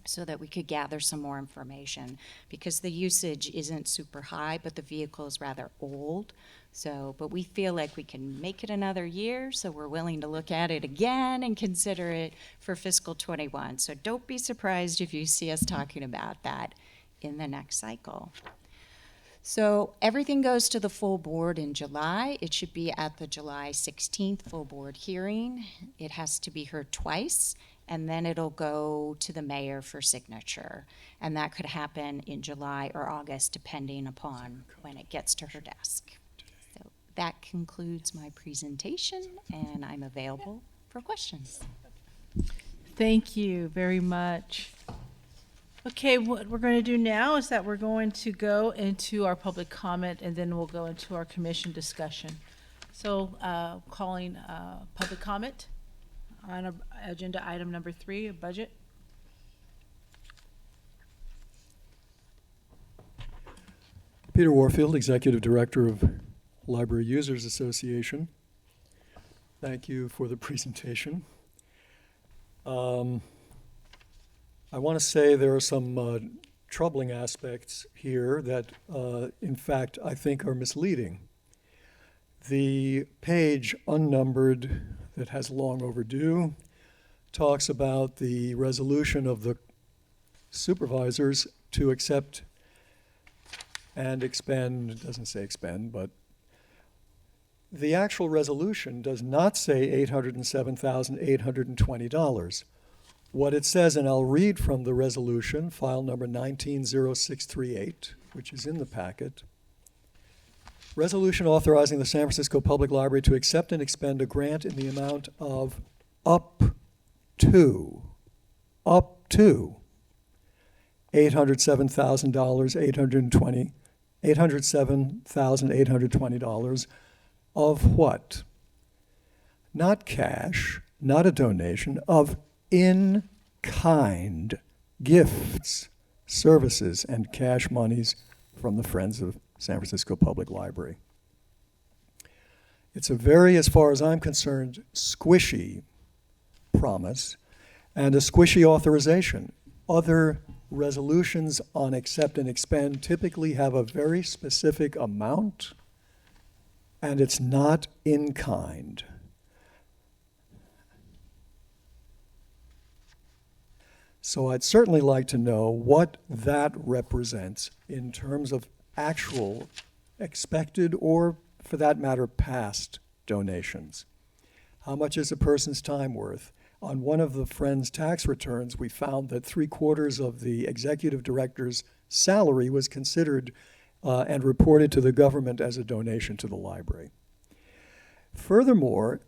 so that we could gather some more information, because the usage isn't super high, but the vehicle is rather old. So, but we feel like we can make it another year, so we're willing to look at it again and consider it for fiscal 21. So don't be surprised if you see us talking about that in the next cycle. So everything goes to the full board in July. It should be at the July 16th full board hearing. It has to be heard twice, and then it'll go to the mayor for signature. And that could happen in July or August, depending upon when it gets to her desk. So that concludes my presentation, and I'm available for questions. Thank you very much. Okay, what we're going to do now is that we're going to go into our public comment, and then we'll go into our commission discussion. So calling public comment on agenda item number 3, budget. Peter Warfield, Executive Director of Library Users Association. Thank you for the presentation. I want to say there are some troubling aspects here that, in fact, I think are misleading. The page unnumbered that has long overdue talks about the resolution of the supervisors to accept and expend. It doesn't say expend, but the actual resolution does not say $807,820. What it says, and I'll read from the resolution, file number 190638, which is in the packet. Resolution authorizing the San Francisco Public Library to accept and expend a grant in the amount of up to $807,820 of what? Not cash, not a donation, of in-kind gifts, services, and cash monies from the Friends of San Francisco Public Library. It's a very, as far as I'm concerned, squishy promise and a squishy authorization. Other resolutions on accept and expend typically have a very specific amount, and it's not in kind. So I'd certainly like to know what that represents in terms of actual expected or, for that matter, past donations. How much is a person's time worth? On one of the Friends tax returns, we found that 3/4 of the executive director's salary was considered and reported to the government as a donation to the library. Furthermore,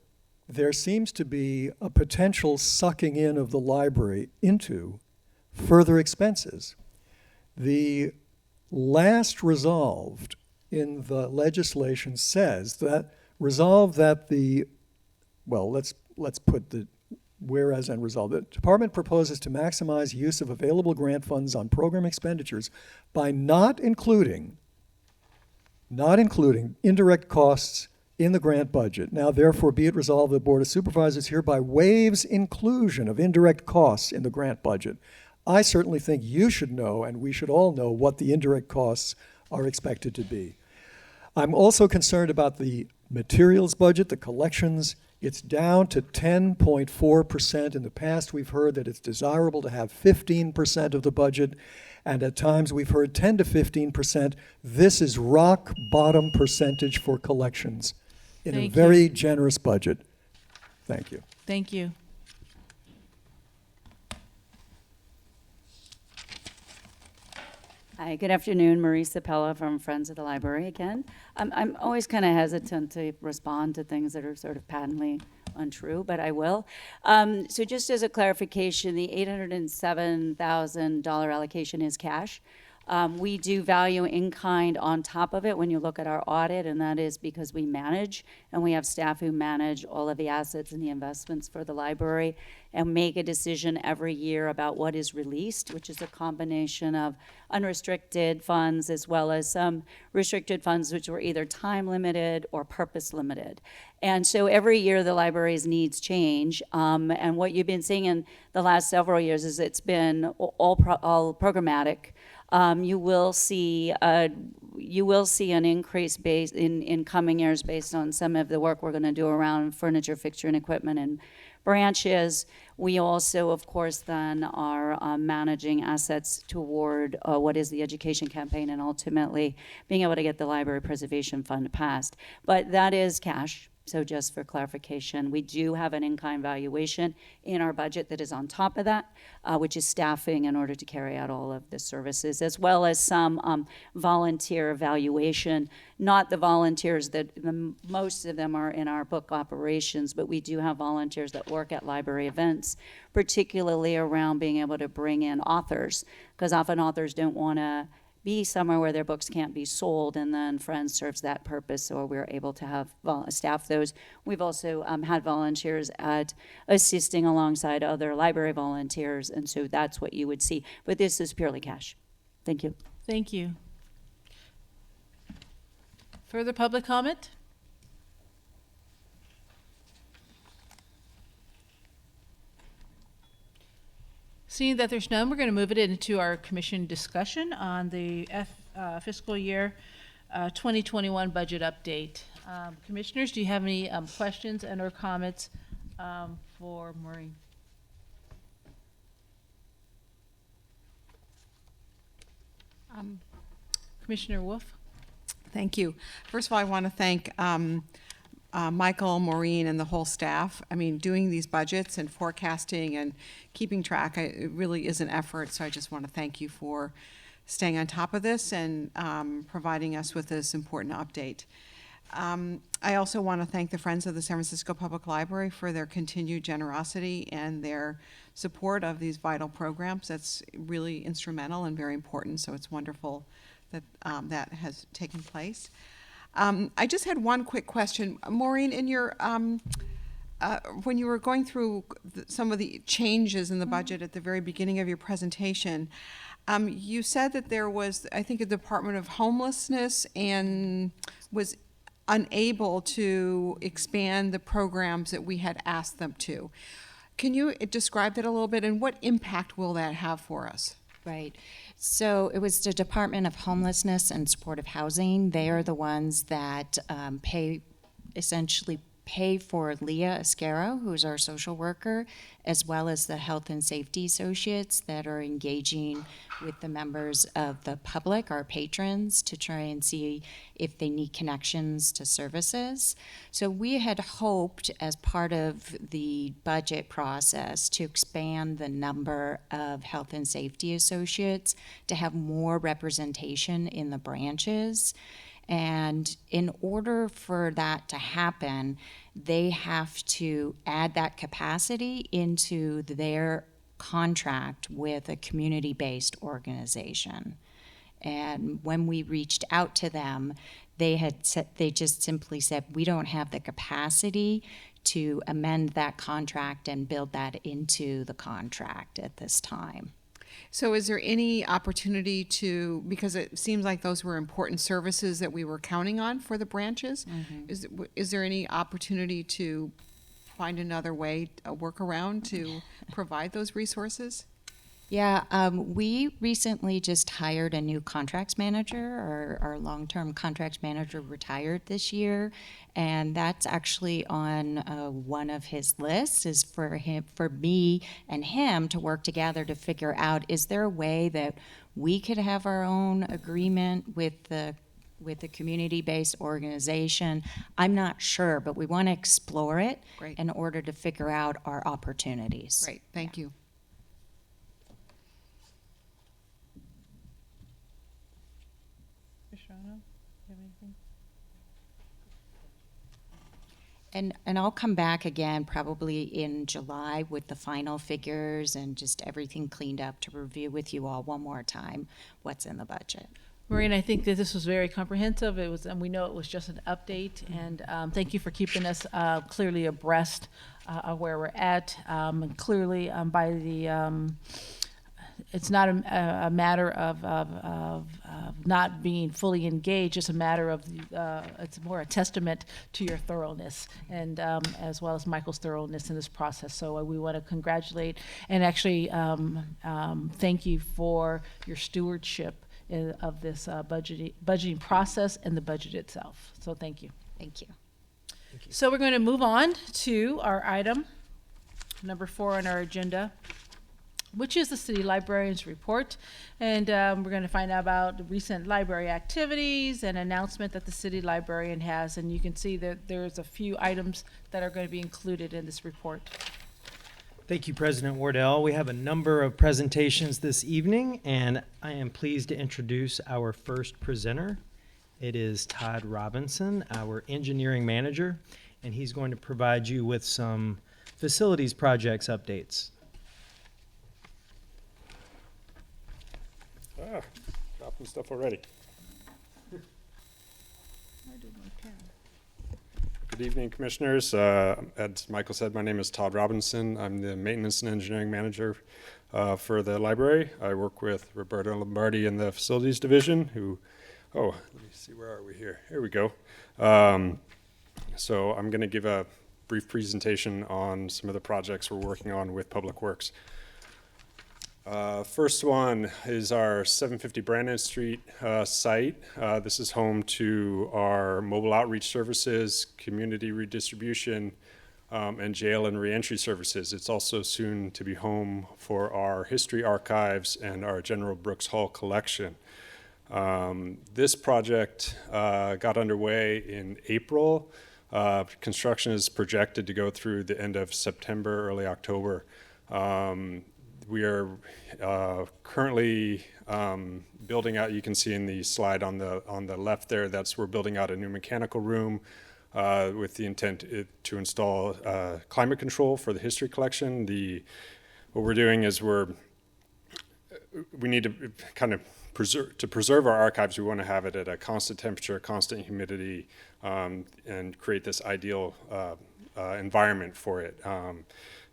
there seems to be a potential sucking in of the library into further expenses. The last resolved in the legislation says that resolve that the, well, let's put the whereas and resolve. The department proposes to maximize use of available grant funds on program expenditures by not including indirect costs in the grant budget. Now, therefore, be it resolved, the Board of Supervisors hereby waives inclusion of indirect costs in the grant budget. I certainly think you should know, and we should all know, what the indirect costs are expected to be. I'm also concerned about the materials budget, the collections. It's down to 10.4%. In the past, we've heard that it's desirable to have 15% of the budget, and at times we've heard 10 to 15%. This is rock bottom percentage for collections in a very generous budget. Thank you. Thank you. Hi, good afternoon. Marisa Pella from Friends of the Library again. I'm always kind of hesitant to respond to things that are sort of patently untrue, but I will. So just as a clarification, the $807,000 allocation is cash. We do value in kind on top of it when you look at our audit, and that is because we manage, and we have staff who manage all of the assets and the investments for the library and make a decision every year about what is released, which is a combination of unrestricted funds as well as some restricted funds which were either time limited or purpose limited. And so every year the library's needs change, and what you've been seeing in the last several years is it's been all programmatic. You will see an increase in coming years based on some of the work we're going to do around furniture, fixture, and equipment and branches. We also, of course, then are managing assets toward what is the education campaign and ultimately being able to get the Library Preservation Fund passed. But that is cash. So just for clarification, we do have an in-kind valuation in our budget that is on top of that, which is staffing in order to carry out all of the services, as well as some volunteer evaluation. Not the volunteers that most of them are in our book operations, but we do have volunteers that work at library events, particularly around being able to bring in authors, because often authors don't want to be somewhere where their books can't be sold, and then Friends serves that purpose, so we're able to have staff those. We've also had volunteers at assisting alongside other library volunteers, and so that's what you would see. But this is purely cash. Thank you. Thank you. Further public comment? Seeing that there's none, we're going to move it into our commission discussion on the fiscal year 2021 budget update. Commissioners, do you have any questions and or comments for Maureen? Commissioner Wolf? Thank you. First of all, I want to thank Michael, Maureen, and the whole staff. I mean, doing these budgets and forecasting and keeping track, it really is an effort, so I just want to thank you for staying on top of this and providing us with this important update. I also want to thank the Friends of the San Francisco Public Library for their continued generosity and their support of these vital programs. That's really instrumental and very important, so it's wonderful that that has taken place. I just had one quick question. Maureen, in your, when you were going through some of the changes in the budget at the very beginning of your presentation, you said that there was, I think, a Department of Homelessness and was unable to expand the programs that we had asked them to. Can you describe that a little bit, and what impact will that have for us? Right. So it was the Department of Homelessness and Supportive Housing. They are the ones that essentially pay for Leah Ascaro, who's our social worker, as well as the health and safety associates that are engaging with the members of the public, our patrons, to try and see if they need connections to services. So we had hoped, as part of the budget process, to expand the number of health and safety associates to have more representation in the branches. And in order for that to happen, they have to add that capacity into their contract with a community-based organization. And when we reached out to them, they just simply said, we don't have the capacity to amend that contract and build that into the contract at this time. So is there any opportunity to, because it seems like those were important services that we were counting on for the branches, is there any opportunity to find another way, a workaround to provide those resources? Yeah, we recently just hired a new contracts manager. Our long-term contracts manager retired this year, and that's actually on one of his lists, is for me and him to work together to figure out, is there a way that we could have our own agreement with the community-based organization? I'm not sure, but we want to explore it in order to figure out our opportunities. Great, thank you. And I'll come back again probably in July with the final figures and just everything cleaned up to review with you all one more time what's in the budget. Maureen, I think that this was very comprehensive. It was, and we know it was just an update. And thank you for keeping us clearly abreast of where we're at. And clearly, by the it's not a matter of not being fully engaged. It's a matter of it's more a testament to your thoroughness, and as well as Michael's thoroughness in this process. So we want to congratulate and actually thank you for your stewardship of this budgeting process and the budget itself. So thank you. Thank you. So we're going to move on to our item number 4 on our agenda, which is the City Librarians Report. And we're going to find out about the recent library activities and announcement that the City Librarian has. And you can see that there's a few items that are going to be included in this report. Thank you, President Wardell. We have a number of presentations this evening, and I am pleased to introduce our first presenter. It is Todd Robinson, our engineering manager, and he's going to provide you with some facilities projects updates. Dropping stuff already. Good evening, Commissioners. As Michael said, my name is Todd Robinson. I'm the Maintenance and Engineering Manager for the library. I work with Roberto Lombardi in the Facilities Division, who, let me see, where are we here? Here we go. So I'm going to give a brief presentation on some of the projects we're working on with Public Works. First one is our 750 Brandon Street site. This is home to our mobile outreach services, community redistribution, and jail and reentry services. It's also soon to be home for our history archives and our General Brooks Hall collection. This project got underway in April. Construction is projected to go through the end of September, early October. We are currently building out, you can see in the slide on the left there, we're building out a new mechanical room with the intent to install climate control for the history collection. What we're doing is we need to kind of preserve our archives. We want to have it at a constant temperature, constant humidity, and create this ideal environment for it.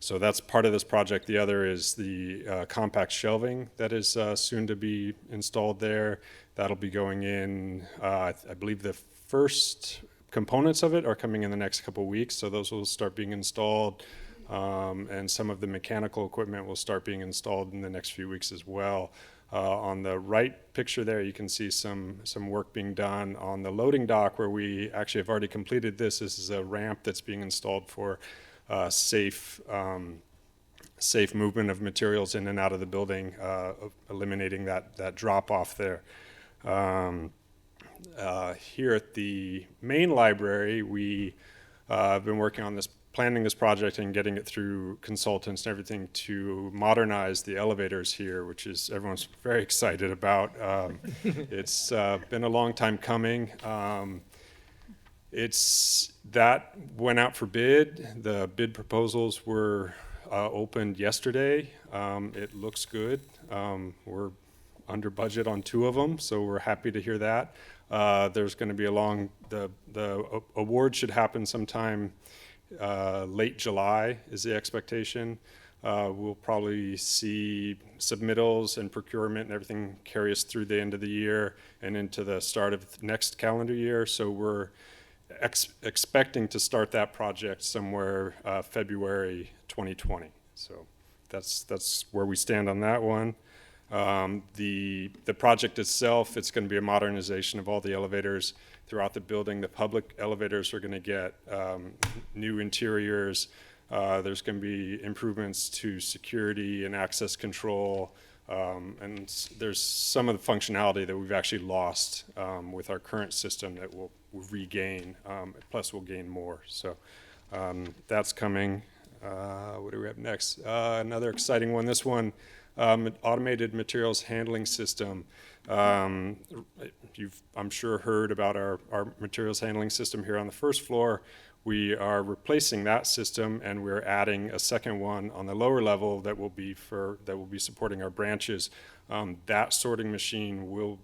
So that's part of this project. The other is the compact shelving that is soon to be installed there. That'll be going in, I believe, the first components of it are coming in the next couple weeks, so those will start being installed. And some of the mechanical equipment will start being installed in the next few weeks as well. On the right picture there, you can see some work being done on the loading dock where we actually have already completed this. This is a ramp that's being installed for safe movement of materials in and out of the building, eliminating that drop off there. Here at the main library, we have been working on planning this project and getting it through consultants and everything to modernize the elevators here, which is everyone's very excited about. It's been a long time coming. That went out for bid. The bid proposals were opened yesterday. It looks good. We're under budget on 2 of them, so we're happy to hear that. There's going to be the award should happen sometime late July is the expectation. We'll probably see submittals and procurement and everything carry us through the end of the year and into the start of next calendar year. So we're expecting to start that project somewhere February 2020. So that's where we stand on that one. The project itself, it's going to be a modernization of all the elevators throughout the building. The public elevators are going to get new interiors. There's going to be improvements to security and access control. And there's some of the functionality that we've actually lost with our current system that we'll regain, plus we'll gain more. So that's coming. What do we have next? Another exciting one. This one, automated materials handling system. You've, I'm sure, heard about our materials handling system here on the first floor. We are replacing that system, and we're adding a second one on the lower level that will be supporting our branches. That sorting machine will,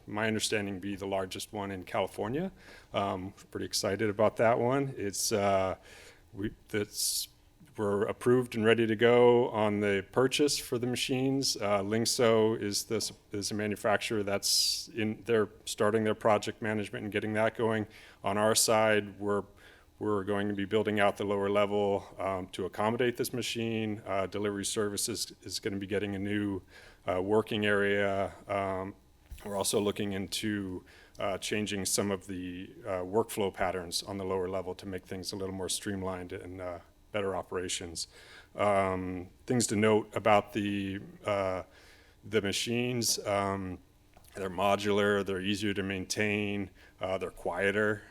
my understanding, be the largest one in California. Pretty excited about that one. We're approved and ready to go on the purchase for the machines. Lingso is the manufacturer that's they're starting their project management and getting that going. On our side, we're going to be building out the lower level to accommodate this machine. Delivery services is going to be getting a new working area. We're also looking into changing some of the workflow patterns on the lower level to make things a little more streamlined and better operations. Things to note about the machines: they're modular, they're easier to maintain, they're quieter.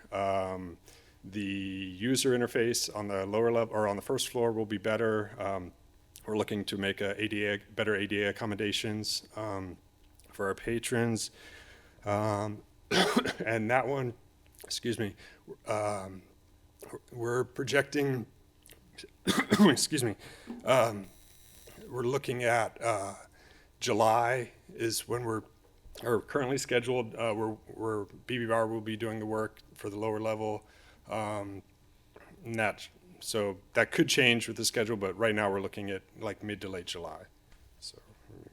The user interface on the lower level or on the first floor will be better. We're looking to make better ADA accommodations for our patrons. And that one, excuse me, we're projecting. Excuse me. We're looking at July is when we're currently scheduled. Where BB-Bar will be doing the work for the lower level. So that could change with the schedule, but right now we're looking at like mid to late July. So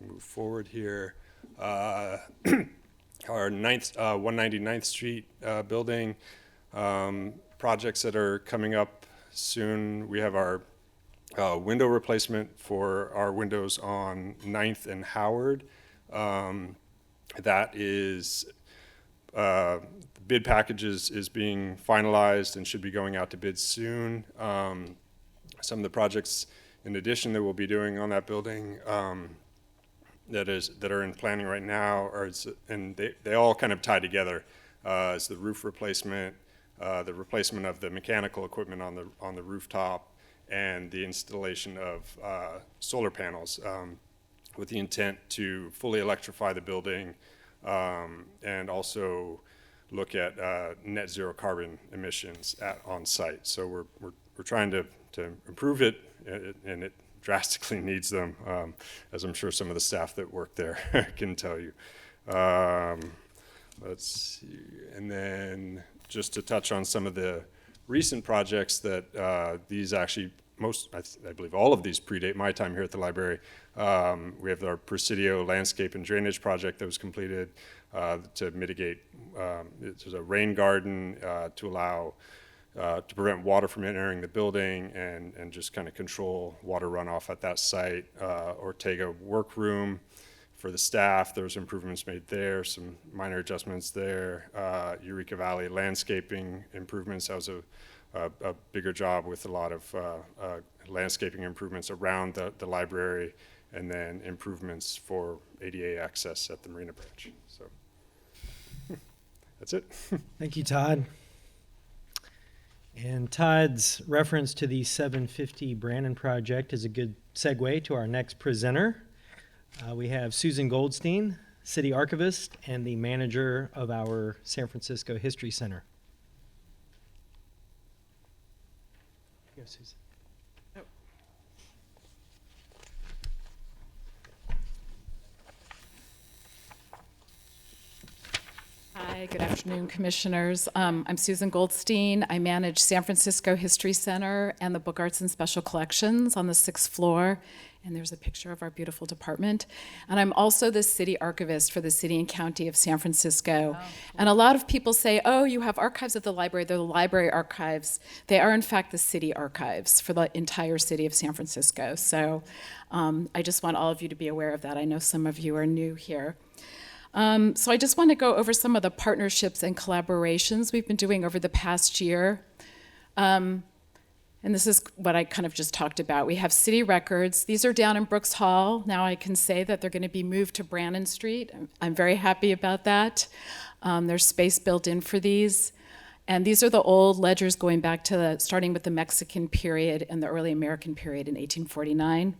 move forward here. Our 199th Street building projects that are coming up soon. We have our window replacement for our windows on 9th and Howard. That is, the bid package is being finalized and should be going out to bid soon. Some of the projects in addition that we'll be doing on that building that are in planning right now and they all kind of tie together. It's the roof replacement, the replacement of the mechanical equipment on the rooftop, and the installation of solar panels with the intent to fully electrify the building and also look at net zero carbon emissions on site. So we're trying to improve it, and it drastically needs them, as I'm sure some of the staff that work there can tell you. Let's see, and then just to touch on some of the recent projects that these actually I believe all of these predate my time here at the library. We have our Presidio landscape and drainage project that was completed. to mitigate. There's a rain garden to allow to prevent water from entering the building and just kind of control water runoff at that site. Ortega workroom for the staff, there was improvements made there, some minor adjustments there. Eureka Valley landscaping improvements, that was a bigger job with a lot of landscaping improvements around the library, and then improvements for ADA access at the Marina Branch. So that's it. Thank you, Todd. And Todd's reference to the 750 Brandon project is a good segue to our next presenter. We have Susan Goldstein, City Archivist and the manager of our San Francisco History Center. Here you go, Susan. Hi, good afternoon, commissioners. I'm Susan Goldstein. I manage San Francisco History Center and the Book Arts and Special Collections on the 6th floor. And there's a picture of our beautiful department. And I'm also the city archivist for the city and county of San Francisco. Oh, cool. And a lot of people say, oh, you have archives at the library. They're the library archives. They are, in fact, the city archives for the entire city of San Francisco. So I just want all of you to be aware of that. I know some of you are new here. So I just want to go over some of the partnerships and collaborations we've been doing over the past year. And this is what I kind of just talked about. We have city records. These are down in Brooks Hall. Now I can say that they're going to be moved to Brannan Street. I'm very happy about that. There's space built in for these. And these are the old ledgers going back to starting with the Mexican period and the early American period in 1849.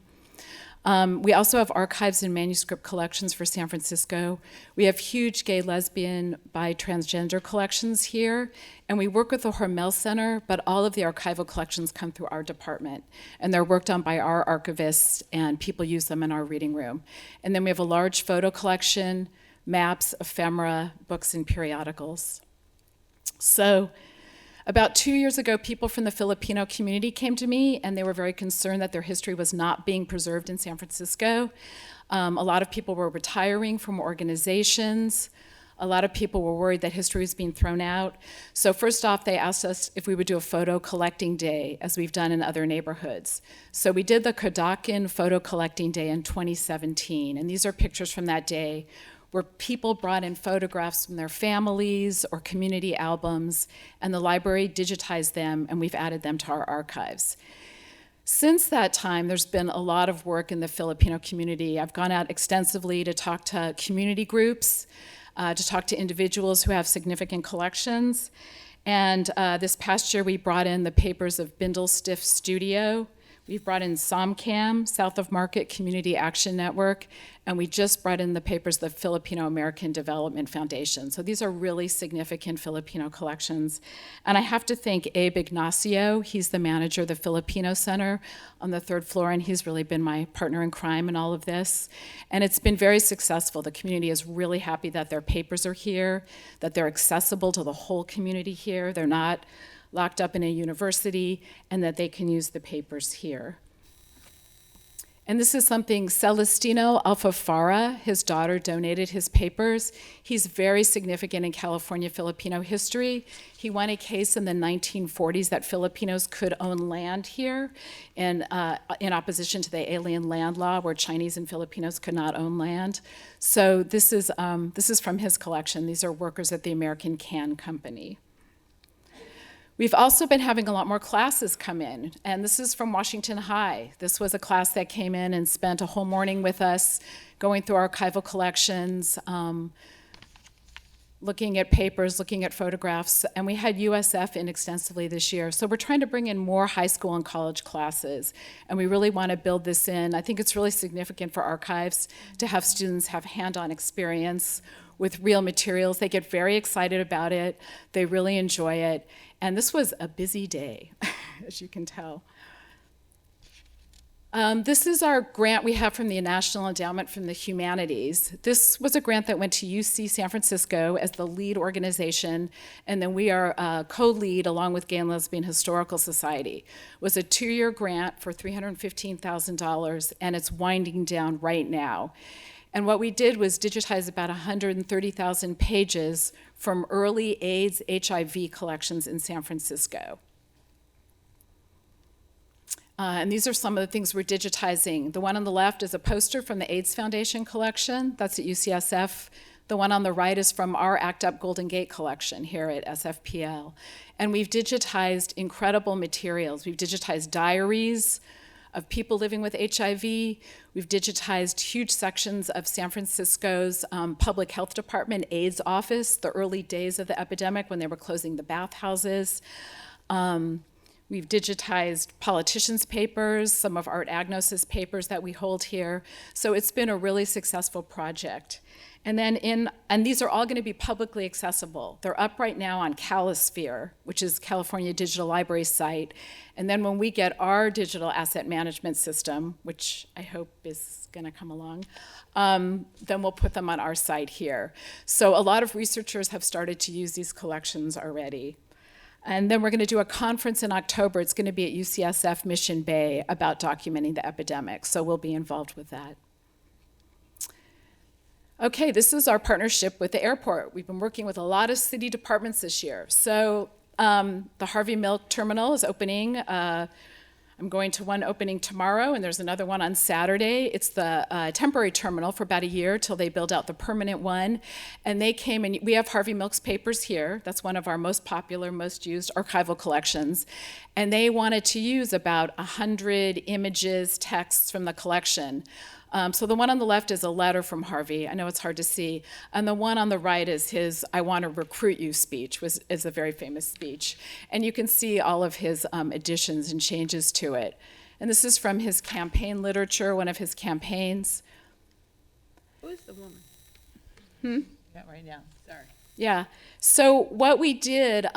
We also have archives and manuscript collections for San Francisco. We have huge gay, lesbian, bi, transgender collections here, and we work with the Hormel Center, but all of the archival collections come through our department, and they're worked on by our archivists, and people use them in our reading room. And then we have a large photo collection, maps, ephemera, books, and periodicals. So, about 2 years ago, people from the Filipino community came to me, and they were very concerned that their history was not being preserved in San Francisco. A lot of people were retiring from organizations. A lot of people were worried that history was being thrown out. So first off, they asked us if we would do a photo collecting day, as we've done in other neighborhoods. So we did the Kodakin Photo Collecting Day in 2017, and these are pictures from that day where people brought in photographs from their families or community albums, and the library digitized them, and we've added them to our archives. Since that time, there's been a lot of work in the Filipino community. I've gone out extensively to talk to community groups, to talk to individuals who have significant collections. And this past year, we brought in the papers of Bindle Stiff Studio. We've brought in SOMCAM, South of Market Community Action Network, and we just brought in the papers of the Filipino American Development Foundation. So these are really significant Filipino collections. And I have to thank Abe Ignacio. He's the manager of the Filipino Center on the 3rd floor, and he's really been my partner in crime in all of this. And it's been very successful. The community is really happy that their papers are here, that they're accessible to the whole community here. They're not locked up in a university, and that they can use the papers here. And this is something Celestino Alfafara, his daughter, donated his papers. He's very significant in California Filipino history. He won a case in the 1940s that Filipinos could own land here in opposition to the alien land law where Chinese and Filipinos could not own land. So this is from his collection. These are workers at the American Can Company. We've also been having a lot more classes come in, and this is from Washington High. This was a class that came in and spent a whole morning with us, going through archival collections, looking at papers, looking at photographs, and we had USF in extensively this year. So we're trying to bring in more high school and college classes, and we really want to build this in. I think it's really significant for archives to have students have hand-on experience with real materials. They get very excited about it. They really enjoy it. And this was a busy day, as you can tell. This is our grant we have from the National Endowment for the Humanities. This was a grant that went to UC San Francisco as the lead organization, and then we are co-lead along with Gay and Lesbian Historical Society. It was a 2-year grant for $315,000, and it's winding down right now. And what we did was digitize about 130,000 pages from early AIDS HIV collections in San Francisco. And these are some of the things we're digitizing. The one on the left is a poster from the AIDS Foundation collection. That's at UCSF. The one on the right is from our ACT UP Golden Gate collection here at SFPL. And we've digitized incredible materials. We've digitized diaries of people living with HIV. We've digitized huge sections of San Francisco's public health department AIDS office, the early days of the epidemic when they were closing the bathhouses. We've digitized politicians' papers, some of Art Agnos's papers that we hold here. So it's been a really successful project. And then and these are all going to be publicly accessible. They're up right now on Calisphere, which is California Digital Library site. And then when we get our digital asset management system, which I hope is going to come along, then we'll put them on our site here. So a lot of researchers have started to use these collections already. And then we're going to do a conference in October. It's going to be at UCSF Mission Bay about documenting the epidemic. So we'll be involved with that. Okay, this is our partnership with the airport. We've been working with a lot of city departments this year. So the Harvey Milk Terminal is opening. I'm going to one opening tomorrow, and there's another one on Saturday. It's the temporary terminal for about a year till they build out the permanent one. And they came, and we have Harvey Milk's papers here. That's one of our most popular, most used archival collections. And they wanted to use about 100 images, texts from the collection. So the one on the left is a letter from Harvey. I know it's hard to see. And the one on the right is his "I want to recruit you" speech, is a very famous speech. And you can see all of his additions and changes to it. And this is from his campaign literature, one of his campaigns. Who is the woman? Not right now, sorry. Yeah, so what we did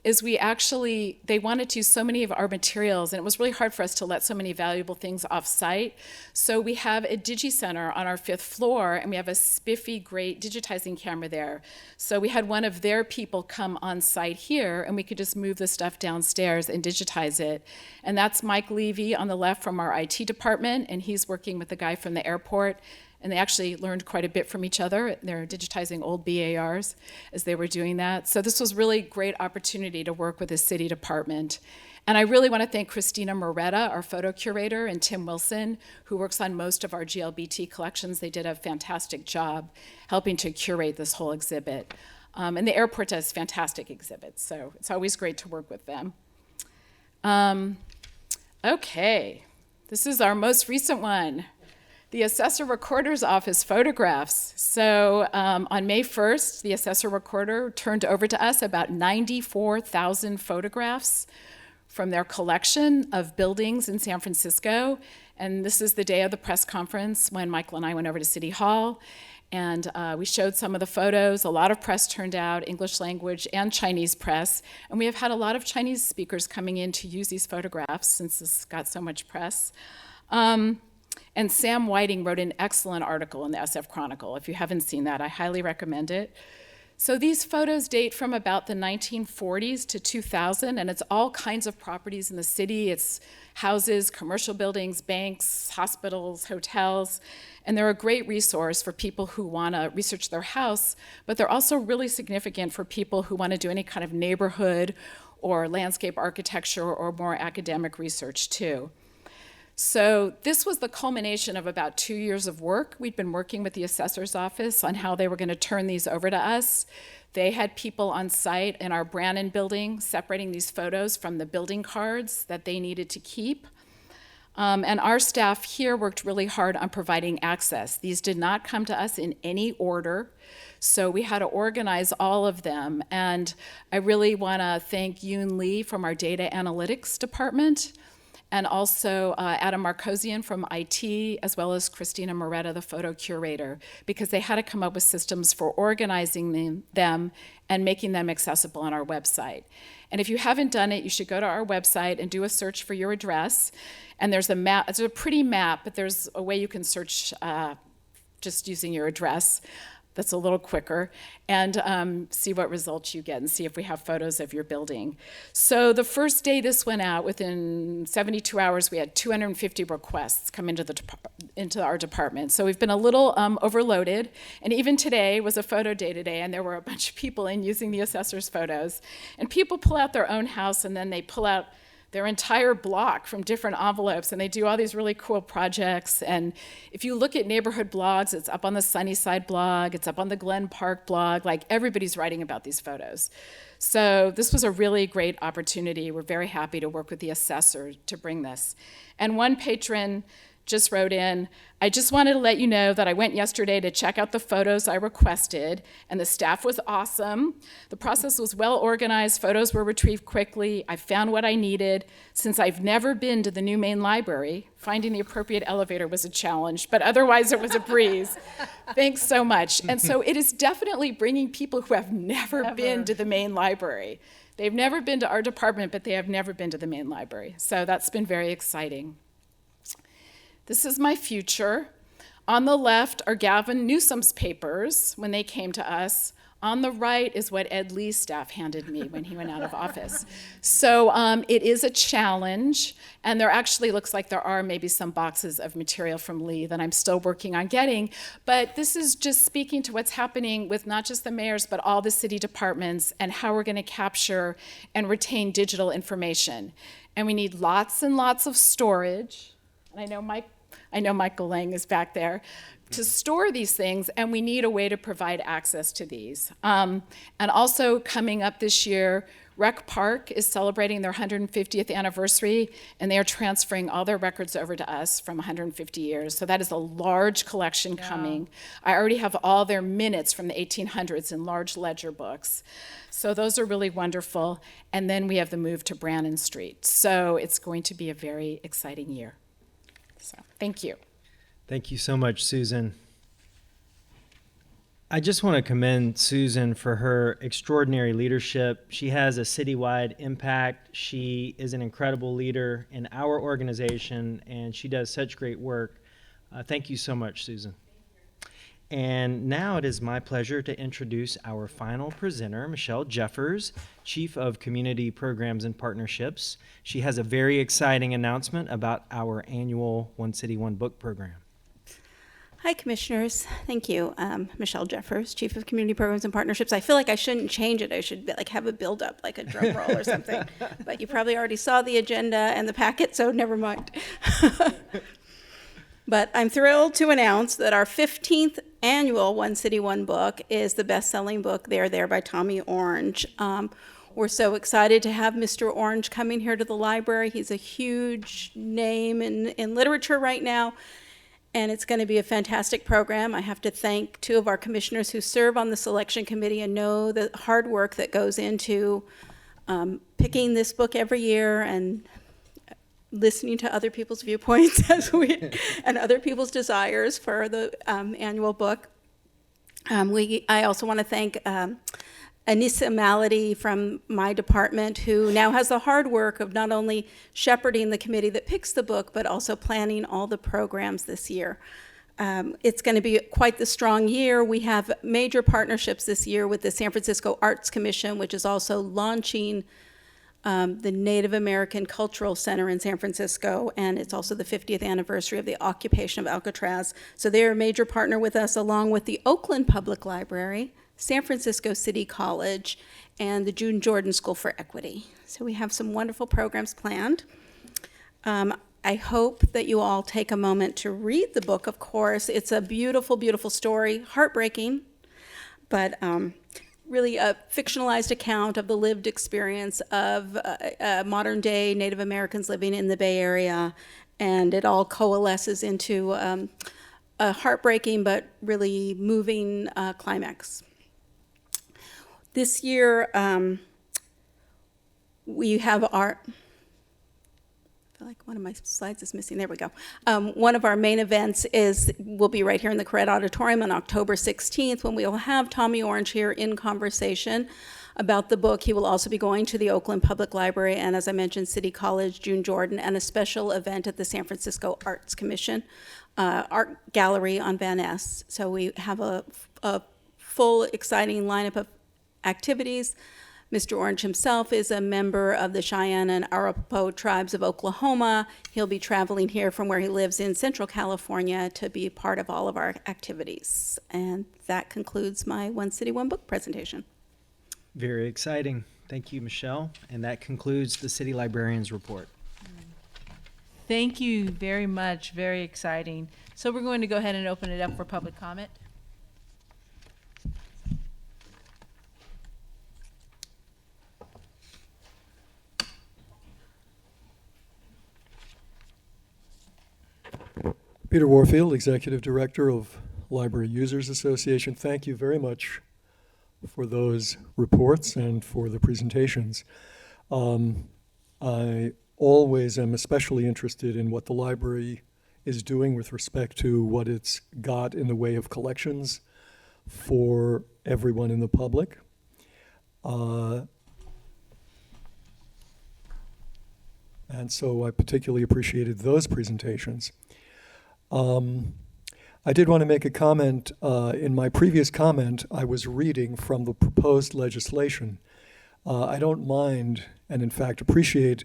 is they wanted to use so many of our materials, and it was really hard for us to let so many valuable things off-site. So we have a DigiCenter on our 5th floor, and we have a spiffy, great digitizing camera there. So we had one of their people come on site here, and we could just move the stuff downstairs and digitize it. And that's Mike Levy on the left from our IT department, and he's working with the guy from the airport. And they actually learned quite a bit from each other. They're digitizing old BARs as they were doing that. So this was really a great opportunity to work with the city department. And I really want to thank Christina Moretta, our photo curator, and Tim Wilson, who works on most of our GLBT collections. They did a fantastic job helping to curate this whole exhibit. And the airport does fantastic exhibits, so it's always great to work with them. Okay, this is our most recent one. The Assessor Recorder's Office photographs. So on May 1st, the Assessor Recorder turned over to us about 94,000 photographs from their collection of buildings in San Francisco. And this is the day of the press conference when Michael and I went over to City Hall. And we showed some of the photos. A lot of press turned out, English language and Chinese press. And we have had a lot of Chinese speakers coming in to use these photographs since this got so much press. And Sam Whiting wrote an excellent article in the SF Chronicle. If you haven't seen that, I highly recommend it. So these photos date from about the 1940s to 2000, and it's all kinds of properties in the city. It's houses, commercial buildings, banks, hospitals, hotels, and they're a great resource for people who want to research their house, but they're also really significant for people who want to do any kind of neighborhood or landscape architecture or more academic research too. So this was the culmination of about 2 years of work. We'd been working with the assessor's office on how they were going to turn these over to us. They had people on site in our Brannan building separating these photos from the building cards that they needed to keep. And our staff here worked really hard on providing access. These did not come to us in any order, so we had to organize all of them. And I really want to thank Yoon Lee from our data analytics department, and also Adam Markosian from IT, as well as Christina Moretta, the photo curator, because they had to come up with systems for organizing them and making them accessible on our website. And if you haven't done it, you should go to our website and do a search for your address. And there's a map, it's a pretty map, but there's a way you can search just using your address. that's a little quicker, and see what results you get and see if we have photos of your building. So the first day this went out, within 72 hours, we had 250 requests come into our department. So we've been a little overloaded, and even today was a photo day today, and there were a bunch of people in using the assessor's photos. And people pull out their own house, and then they pull out their entire block from different envelopes, and they do all these really cool projects. And if you look at neighborhood blogs, it's up on the Sunnyside blog, it's up on the Glen Park blog, like everybody's writing about these photos. So this was a really great opportunity. We're very happy to work with the assessor to bring this. And one patron just wrote in, I just wanted to let you know that I went yesterday to check out the photos I requested, and the staff was awesome. The process was well organized, photos were retrieved quickly, I found what I needed. Since I've never been to the new main library, finding the appropriate elevator was a challenge, but otherwise it was a breeze. Thanks so much. And so it is definitely bringing people who have never been to the main library. They've never been to our department, but they have never been to the main library. So that's been very exciting. This is my future. On the left are Gavin Newsom's papers when they came to us. On the right is what Ed Lee's staff handed me when he went out of office. So it is a challenge, and there actually looks like there are maybe some boxes of material from Lee that I'm still working on getting. But this is just speaking to what's happening with not just the mayors, but all the city departments and how we're going to capture and retain digital information. And we need lots and lots of storage. And I know Michael Lang is back there, to store these things, and we need a way to provide access to these. And also coming up this year, Rec Park is celebrating their 150th anniversary, and they are transferring all their records over to us from 150 years. So that is a large collection coming. I already have all their minutes from the 1800s in large ledger books. So those are really wonderful. And then we have the move to Brannan Street. So it's going to be a very exciting year. So, thank you. Thank you so much, Susan. I just want to commend Susan for her extraordinary leadership. She has a citywide impact. She is an incredible leader in our organization, and she does such great work. Thank you so much, Susan. And now it is my pleasure to introduce our final presenter, Michelle Jeffers, Chief of Community Programs and Partnerships. She has a very exciting announcement about our annual One City, One Book program. Hi, Commissioners. Thank you. Michelle Jeffers, Chief of Community Programs and Partnerships. I feel like I shouldn't change it. I should have a build-up, like a drum roll or something. But you probably already saw the agenda and the packet, so never mind. But I'm thrilled to announce that our 15th annual One City, One Book is the best-selling book, There by Tommy Orange. We're so excited to have Mr. Orange coming here to the library. He's a huge name in literature right now, and it's going to be a fantastic program. I have to thank two of our commissioners who serve on the selection committee and know the hard work that goes into picking this book every year and listening to other people's viewpoints and other people's desires for the annual book. I also want to thank Anissa Malady from my department, who now has the hard work of not only shepherding the committee that picks the book, but also planning all the programs this year. It's going to be quite the strong year. We have major partnerships this year with the San Francisco Arts Commission, which is also launching the Native American Cultural Center in San Francisco, and it's also the 50th anniversary of the occupation of Alcatraz. So they're a major partner with us, along with the Oakland Public Library, San Francisco City College, and the June Jordan School for Equity. So we have some wonderful programs planned. I hope that you all take a moment to read the book, of course. It's a beautiful, beautiful story, heartbreaking, but really a fictionalized account of the lived experience of modern-day Native Americans living in the Bay Area, and it all coalesces into a heartbreaking but really moving climax. This year, we have our... I feel like one of my slides is missing. There we go. One of our main events will be right here in the Corrett Auditorium on October 16th, when we will have Tommy Orange here in conversation about the book. He will also be going to the Oakland Public Library and, as I mentioned, City College, June Jordan, and a special event at the San Francisco Arts Commission Art Gallery on Van Ness. So we have a full, exciting lineup of activities. Mr. Orange himself is a member of the Cheyenne and Arapaho tribes of Oklahoma. He'll be traveling here from where he lives in Central California to be part of all of our activities. And that concludes my One City, One Book presentation. Very exciting. Thank you, Michelle. And that concludes the City Librarians report. Thank you very much. Very exciting. So we're going to go ahead and open it up for public comment. Peter Warfield, Executive Director of Library Users Association. Thank you very much for those reports and for the presentations. I always am especially interested in what the library is doing with respect to what it's got in the way of collections for everyone in the public. And so I particularly appreciated those presentations. I did want to make a comment. In my previous comment, I was reading from the proposed legislation. I don't mind, and in fact appreciate,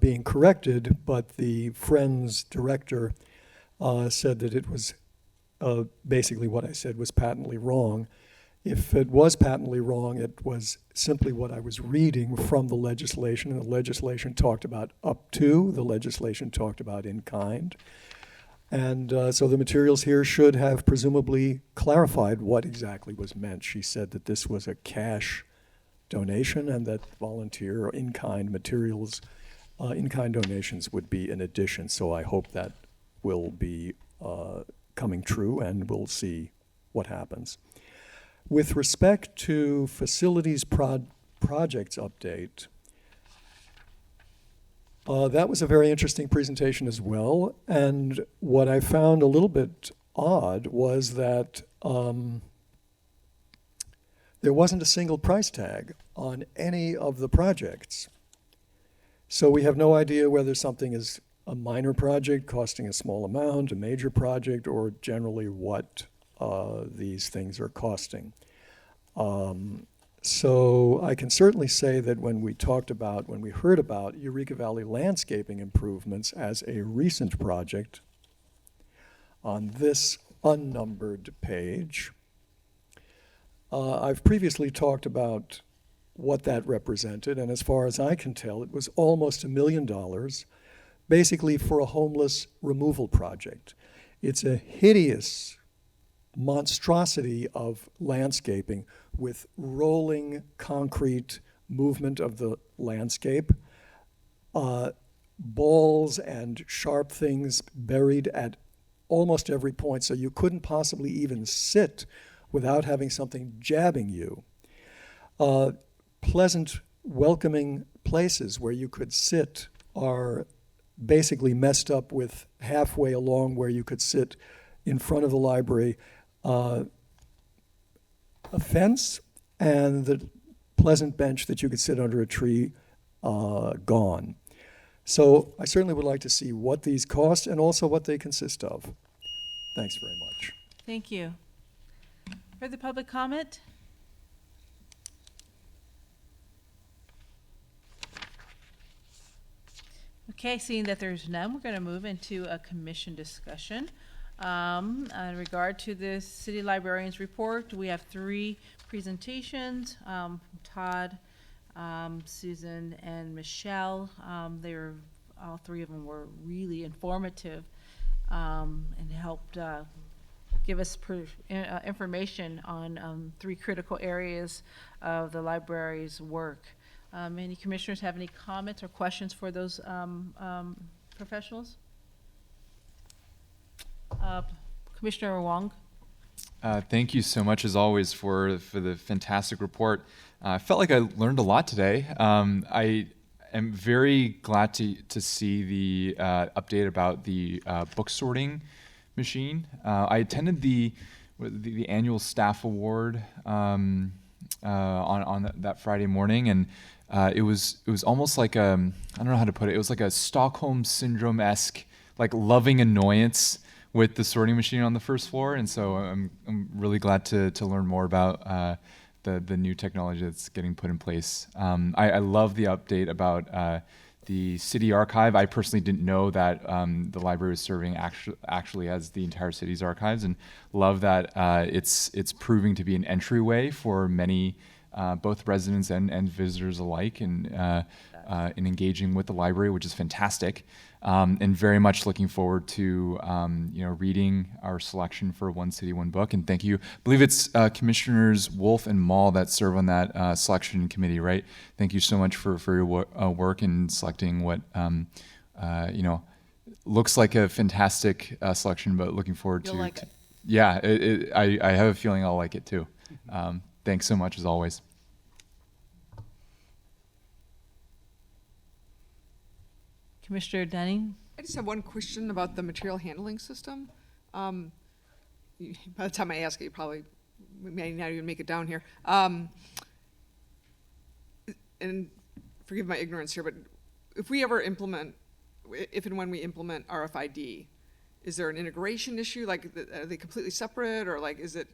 being corrected, but the Friends director said that it was basically what I said was patently wrong. If it was patently wrong, it was simply what I was reading from the legislation, and the legislation talked about up to, the legislation talked about in kind. And so the materials here should have presumably clarified what exactly was meant. She said that this was a cash donation and that volunteer or in-kind materials, in-kind donations would be an addition. So I hope that will be coming true, and we'll see what happens. With respect to facilities projects update, that was a very interesting presentation as well. And what I found a little bit odd was that there wasn't a single price tag on any of the projects. So we have no idea whether something is a minor project costing a small amount, a major project, or generally what these things are costing. So I can certainly say that when we heard about Eureka Valley landscaping improvements as a recent project on this unnumbered page, I've previously talked about what that represented, and as far as I can tell, it was almost $1 million, basically for a homeless removal project. It's a hideous monstrosity of landscaping with rolling concrete movement of the landscape, balls and sharp things buried at almost every point, so you couldn't possibly even sit without having something jabbing you. Pleasant, welcoming places where you could sit are basically messed up with halfway along where you could sit in front of the library, a fence and the pleasant bench that you could sit under a tree gone. So I certainly would like to see what these cost and also what they consist of. Thanks very much. Thank you. Further public comment? Okay, seeing that there's none, we're going to move into a commission discussion. In regard to the City Librarians report, we have 3 presentations. Todd, Susan, and Michelle. All 3 of them were really informative and helped give us information on 3 critical areas of the library's work. Any commissioners have any comments or questions for those professionals? Commissioner Wong. Thank you so much, as always, for the fantastic report. I felt like I learned a lot today. I am very glad to see the update about the book sorting machine. I attended the annual staff award on that Friday morning, and it was almost like I don't know how to put it. It was like a Stockholm syndrome-esque, like loving annoyance with the sorting machine on the first floor, and so I'm really glad to learn more about the new technology that's getting put in place. I love the update about the city archive. I personally didn't know that the library was serving actually as the entire city's archives, and love that it's proving to be an entryway for many both residents and visitors alike, and in engaging with the library, which is fantastic. And very much looking forward to reading our selection for One City, One Book. And thank you. I believe it's Commissioners Wolf and Mall that serve on that selection committee, right? Thank you so much for your work in selecting what looks like a fantastic selection, but looking forward You'll to. like it. Yeah, I have a feeling I'll like it too. Thanks so much as always. Commissioner Dunning? I just have one question about the material handling system. By the time I ask it, you probably may not even make it down here. And forgive my ignorance here, but if we ever implement, if and when we implement RFID, is there an integration issue? Like, are they completely separate, or like, is it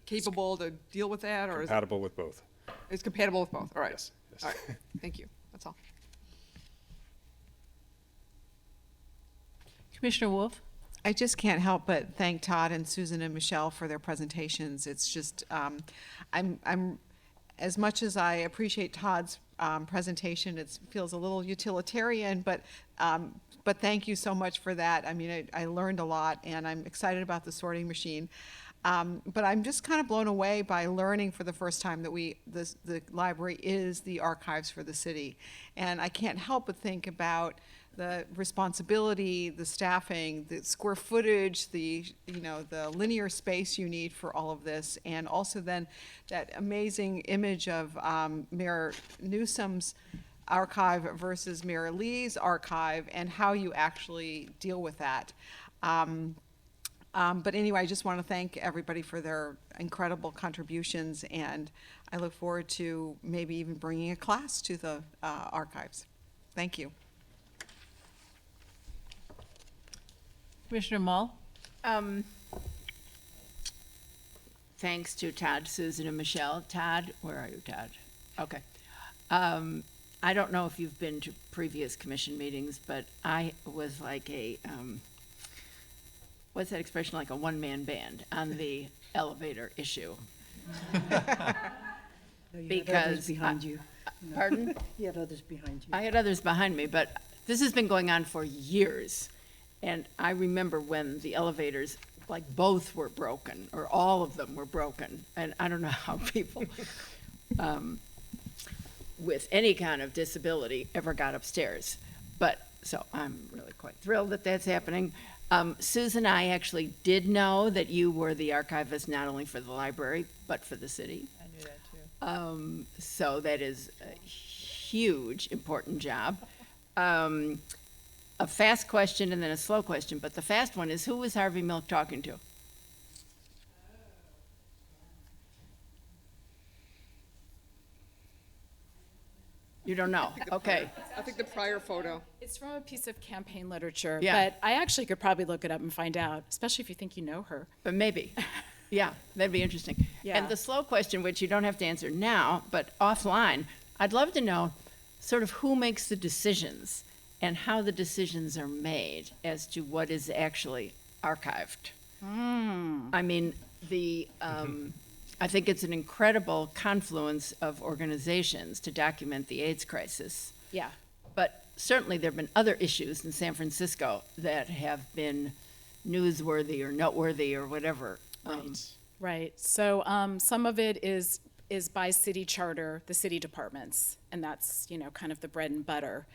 capable to deal with that, or Compatible with both. It's compatible with both. All right. Yes. All right. Thank you. That's all. Commissioner Wolf? I just can't help but thank Todd and Susan and Michelle for their presentations. It's just, I'm as much as I appreciate Todd's presentation, it feels a little utilitarian, but thank you so much for that. I mean, I learned a lot, and I'm excited about the sorting machine. But I'm just kind of blown away by learning for the first time that the library is the archives for the city. And I can't help but think about the responsibility, the staffing, the square footage, the linear space you need for all of this, and also then that amazing image of Mayor Newsom's archive versus Mayor Lee's archive, and how you actually deal with that. But anyway, I just want to thank everybody for their incredible contributions, and I look forward to maybe even bringing a class to the archives. Thank you. Commissioner Mall? Thanks to Todd, Susan, and Michelle. Todd, where are you, Todd? Okay. I don't know if you've been to previous commission meetings, but I was like a, what's that expression, like a one-man band on the elevator issue. Because behind you. Pardon? You had others behind you. I had others behind me, but this has been going on for years. And I remember when the elevators, like, both were broken, or all of them were broken. And I don't know how people with any kind of disability ever got upstairs. But, so I'm really quite thrilled that that's happening. Susan, I actually did know that you were the archivist not only for the library, but for the city. I knew that too. So that is a huge, important job. A fast question and then a slow question, but the fast one is, who was Harvey Milk talking to? You don't know? Okay. I think the prior photo. It's from a piece of campaign literature, Yeah. but I actually could probably look it up and find out, especially if you think you know her. But maybe. Yeah, that'd be interesting. Yeah. And the slow question, which you don't have to answer now, but offline, I'd love to know sort of who makes the decisions and how the decisions are made as to what is actually archived. I mean, I think it's an incredible confluence of organizations to document the AIDS crisis. Yeah. But certainly there have been other issues in San Francisco that have been newsworthy or noteworthy or whatever. Right. So some of it is by city charter, the city departments, and that's, kind of the bread and butter.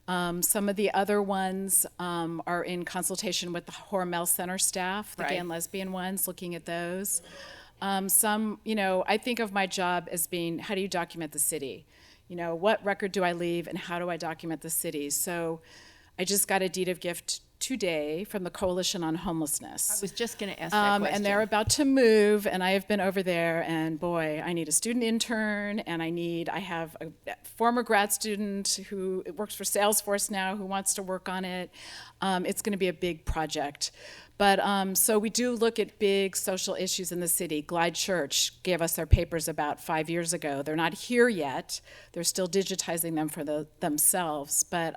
Some of the other ones are in consultation with the Hormel Center staff, the gay and lesbian ones, looking at those. Some, I think of my job as being, how do you document the city? What record do I leave and how do I document the city? So I just got a deed of gift today from the Coalition on Homelessness. I was just going to ask that question. And they're about to move, and I have been over there, and boy, I need a student intern, and I have a former grad student who works for Salesforce now who wants to work on it. It's going to be a big project. But so we do look at big social issues in the city. Glide Church gave us their papers about 5 years ago. They're not here yet. They're still digitizing them for themselves. But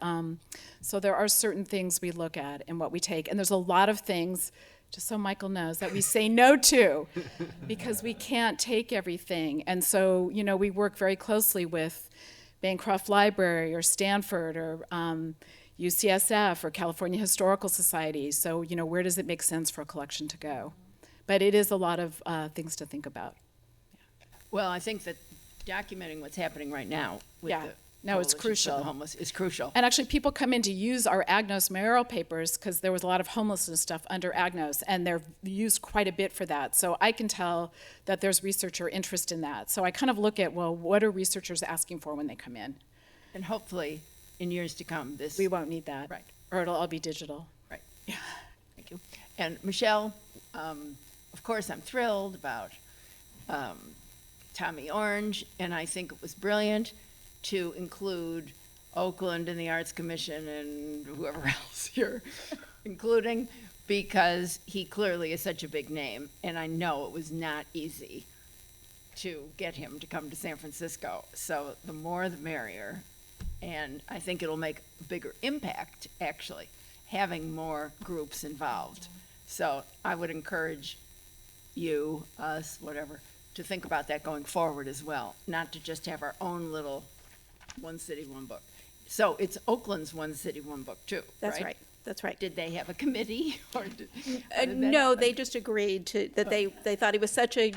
so there are certain things we look at and what we take. And there's a lot of things, just so Michael knows, that we say no to because we can't take everything. And so, you know, we work very closely with Bancroft Library or Stanford or UCSF or California Historical Society. So, you know, where does it make sense for a collection to go? But it is a lot of things to think about. Well, I think that documenting what's happening right now with Yeah. the No, it's Coalition for crucial. the Homeless is crucial. And actually, people come in to use our Agnos mayoral papers because there was a lot of homelessness stuff under Agnos, and they're used quite a bit for that. So I can tell that there's researcher interest in that. So I kind of look at, well, what are researchers asking for when they come in? And hopefully, in years to come, this... We won't need that. Right. Or it'll all be digital. Right. Thank you. And Michelle, of course, I'm thrilled about Tommy Orange, and I think it was brilliant to include Oakland and the Arts Commission and whoever else you're including, because he clearly is such a big name, and I know it was not easy to get him to come to San Francisco. So the more the merrier, and I think it'll make a bigger impact, actually, having more groups involved. So I would encourage you, us, whatever, to think about that going forward as well, not to just have our own little one city, one book. So it's Oakland's one city, one book too, That's right. That's right. Did they have a committee or how did that No, happen? they just agreed to that. They thought he was such a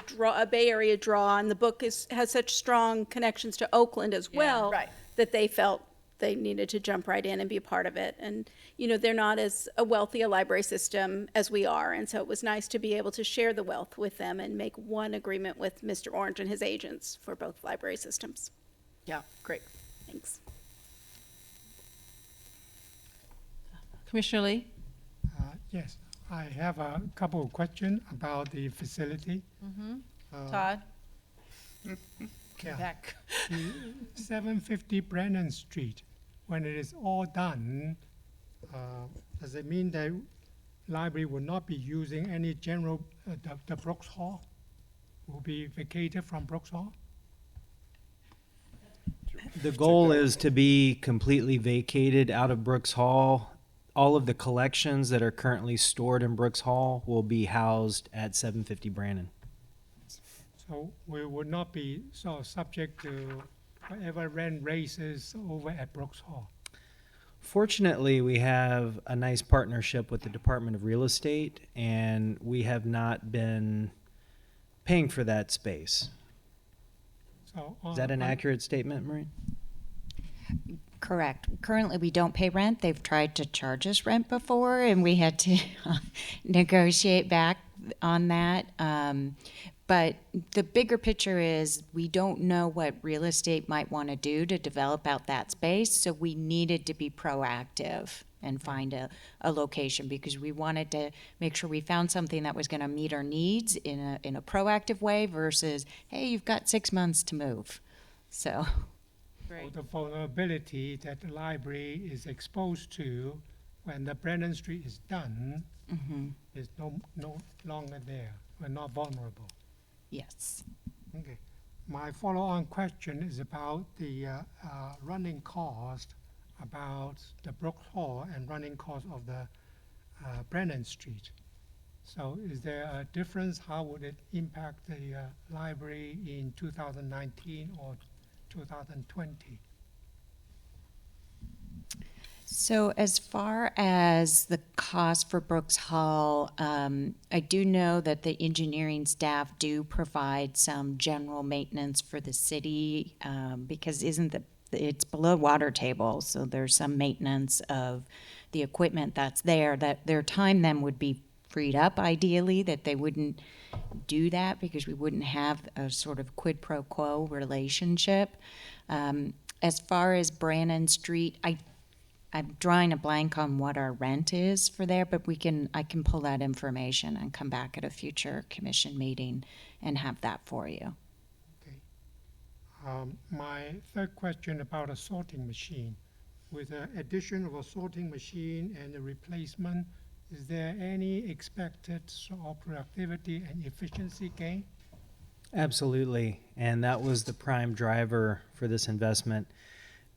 Bay Area draw, and the book has such strong connections to Oakland as well, right. that they felt they needed to jump right in and be a part of it. And you know, they're not as wealthy a library system as we are, and so it was nice to be able to share the wealth with them and make one agreement with Mr. Orange and his agents for both library systems. Yeah, great. Thanks. Commissioner Lee? Yes, I have a couple of questions about the facility. Todd? Yeah. Back. The 750 Brennan Street, when it is all done, does it mean that library will not be using any general, the Brooks Hall? Will be vacated from Brooks Hall? The goal is to be completely vacated out of Brooks Hall. All of the collections that are currently stored in Brooks Hall will be housed at 750 Brannan. So we would not be sort of subject to whatever rent raises over at Brooks Hall. Fortunately, we have a nice partnership with the Department of Real Estate, and we have not been paying for that space. So Is that an accurate statement, Maureen? Correct. Currently, we don't pay rent. They've tried to charge us rent before, and we had to negotiate back on that. But the bigger picture is we don't know what real estate might want to do to develop out that space, so we needed to be proactive and find a location because we wanted to make sure we found something that was going to meet our needs in a proactive way versus, hey, you've got 6 months to move. So. So the vulnerability that the library is exposed to when the Brennan Street is done is no longer there. We're not vulnerable. Yes. Okay. My follow-on question is about the running cost about the Brooks Hall and running cost of the Brennan Street. So is there a difference? How would it impact the library in 2019 or 2020? So as far as the cost for Brooks Hall, I do know that the engineering staff do provide some general maintenance for the city because it's below water table, so there's some maintenance of the equipment that's there. That their time then would be freed up ideally, that they wouldn't do that because we wouldn't have a sort of quid pro quo relationship. As far as Brannan Street, I'm drawing a blank on what our rent is for there, but I can pull that information and come back at a future commission meeting and have that for you. Okay. My third question about a sorting machine. With the addition of a sorting machine and the replacement, is there any expected sort of productivity and efficiency gain? Absolutely, and that was the prime driver for this investment.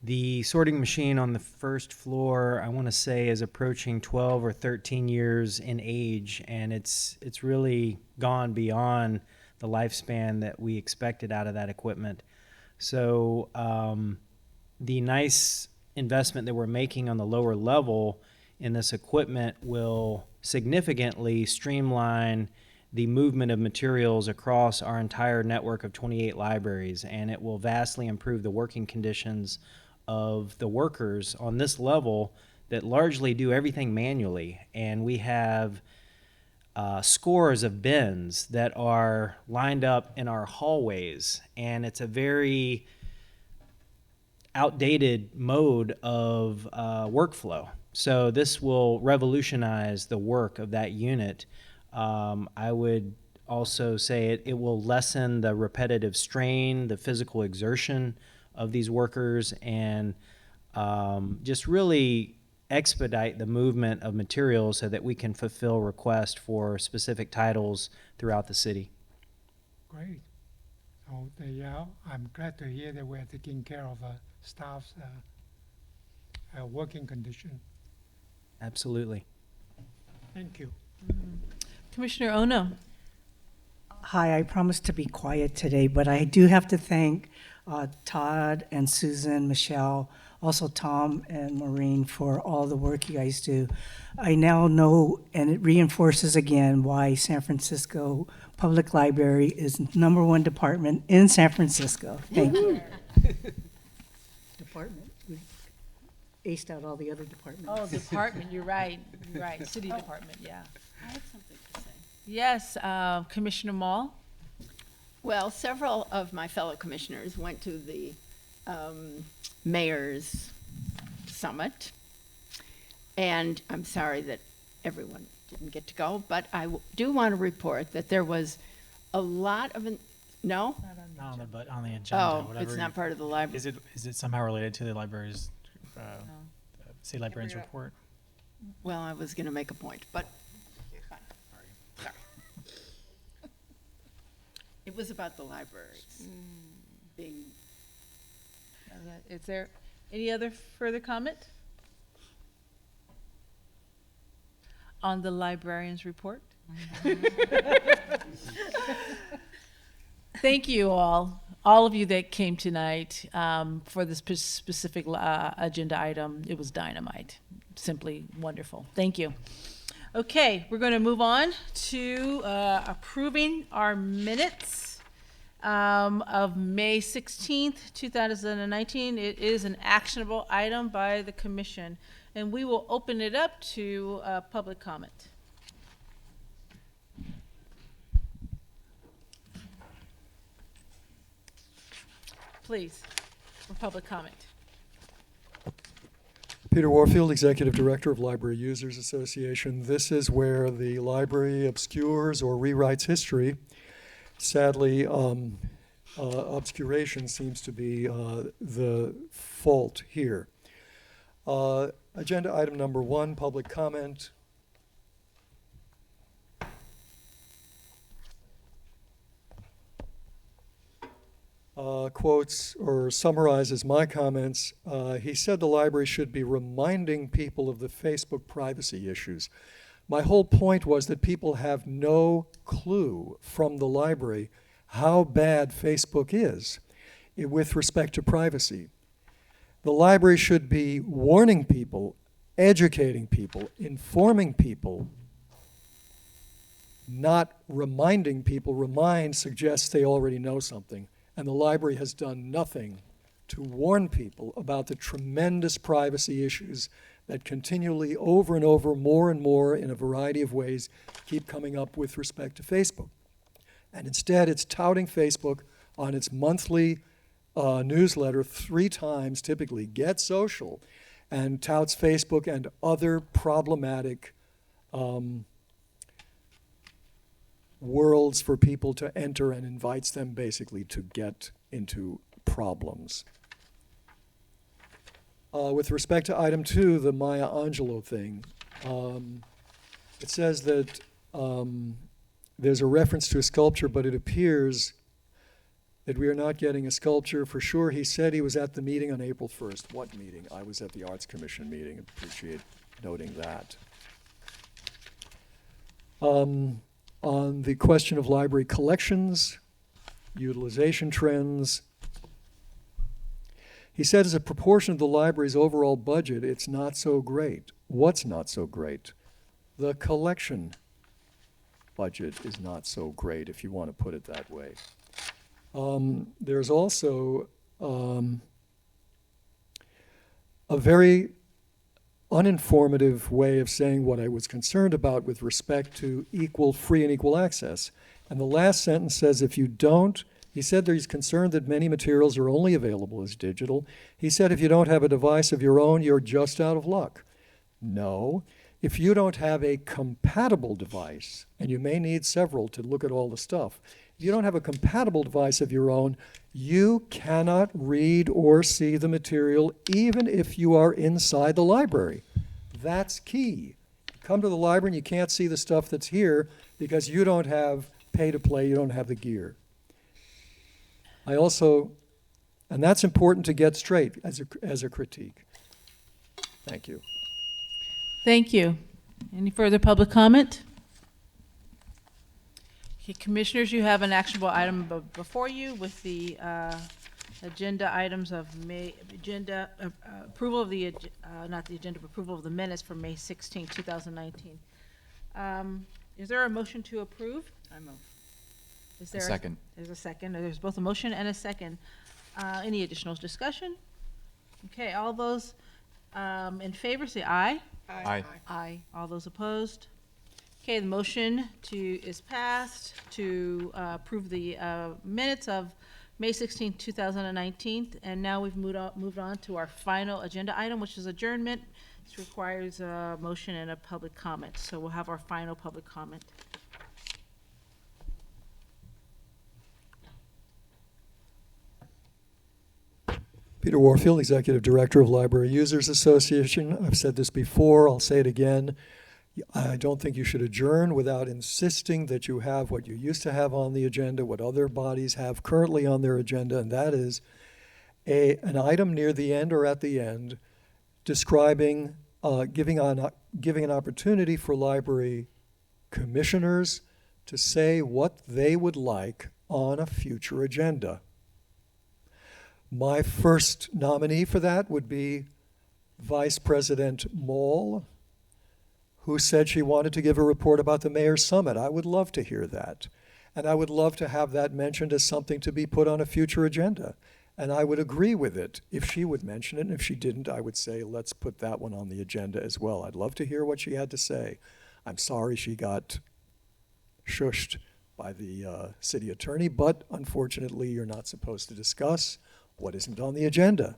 The sorting machine on the first floor, I want to say, is approaching 12 or 13 years in age, and it's really gone beyond the lifespan that we expected out of that equipment. So the nice investment that we're making on the lower level in this equipment will significantly streamline the movement of materials across our entire network of 28 libraries, and it will vastly improve the working conditions of the workers on this level that largely do everything manually. And we have scores of bins that are lined up in our hallways, and it's a very outdated mode of workflow. So this will revolutionize the work of that unit. I would also say it will lessen the repetitive strain, the physical exertion of these workers, and just really expedite the movement of materials so that we can fulfill requests for specific titles throughout the city. Great. So I'm glad to hear that we're taking care of staff's working condition. Absolutely. Thank you. Commissioner Ono. Hi, I promised to be quiet today, but I do have to thank Todd and Susan, Michelle, also Tom and Maureen for all the work you guys do. I now know, and it reinforces again, why San Francisco Public Library is #1 department in San Francisco. Thank you. Department. We aced out all the other departments. Oh, department, you're right, you're right, city department, yeah. I have something to say. Yes, Commissioner Mall? Well, several of my fellow commissioners went to the mayor's summit, and I'm sorry that everyone didn't get to go, but I do want to report that there was a lot of, no? Not on the agenda. Oh, whatever it's not part of the library. Is it somehow related to the library's city librarian's report? Well, I was going to make a point, but fine. Sorry. It was about the libraries being. Is there any other further comment on the librarian's report? Thank you all of you that came tonight for this specific agenda item. It was dynamite, simply wonderful. Thank you. Okay, we're going to move on to approving our minutes of May 16th, 2019. It is an actionable item by the commission, and we will open it up to public comment. Please, for public comment. Peter Warfield, Executive Director of Library Users Association. This is where the library obscures or rewrites history. Sadly, obscuration seems to be the fault here. Agenda item number 1, public comment. Quotes or summarizes my comments. He said the library should be reminding people of the Facebook privacy issues. My whole point was that people have no clue from the library how bad Facebook is with respect to privacy. The library should be warning people, educating people, informing people, not reminding people. Remind suggests they already know something. And the library has done nothing to warn people about the tremendous privacy issues that continually, over and over, more and more, in a variety of ways, keep coming up with respect to Facebook. And instead, it's touting Facebook on its monthly newsletter 3 times, typically, Get Social, and touts Facebook and other problematic worlds for people to enter and invites them basically to get into problems. With respect to item 2, the Maya Angelou thing, It says that there's a reference to a sculpture, but it appears that we are not getting a sculpture for sure. He said he was at the meeting on April 1st. What meeting? I was at the Arts Commission meeting. Appreciate noting that. On the question of library collections, utilization trends, he said as a proportion of the library's overall budget, it's not so great. What's not so great? The collection budget is not so great, if you want to put it that way. There's also a very uninformative way of saying what I was concerned about with respect to free and equal access. And the last sentence says, if you don't, he said that he's concerned that many materials are only available as digital. He said if you don't have a device of your own, you're just out of luck. No. If you don't have a compatible device, and you may need several to look at all the stuff, if you don't have a compatible device of your own, you cannot read or see the material even if you are inside the library. That's key. You come to the library and you can't see the stuff that's here because you don't have pay to play, you don't have the gear. And that's important to get straight as a critique. Thank you. Thank you. Any further public comment? Okay, commissioners, you have an actionable item before you with the agenda items of approval of the, not the agenda, but approval of the minutes from May 16, 2019. Is there a motion to approve? I move. Is there second. There's a second. There's both a motion and a second. Any additional discussion? Okay, all those in favor say aye. Aye. Aye. All those opposed? Okay, the motion is passed to approve the minutes of May 16, 2019. And now we've moved on to our final agenda item, which is adjournment. This requires a motion and a public comment. So we'll have our final public comment. Peter Warfield, Executive Director of Library Users Association. I've said this before, I'll say it again. I don't think you should adjourn without insisting that you have what you used to have on the agenda, what other bodies have currently on their agenda, and that is an item near the end or at the end describing, giving an opportunity for library commissioners to say what they would like on a future agenda. My first nominee for that would be Vice President Moll, who said she wanted to give a report about the Mayor's Summit. I would love to hear that. And I would love to have that mentioned as something to be put on a future agenda. And I would agree with it if she would mention it. And if she didn't, I would say, let's put that one on the agenda as well. I'd love to hear what she had to say. I'm sorry she got shushed by the city attorney, but unfortunately, you're not supposed to discuss what isn't on the agenda.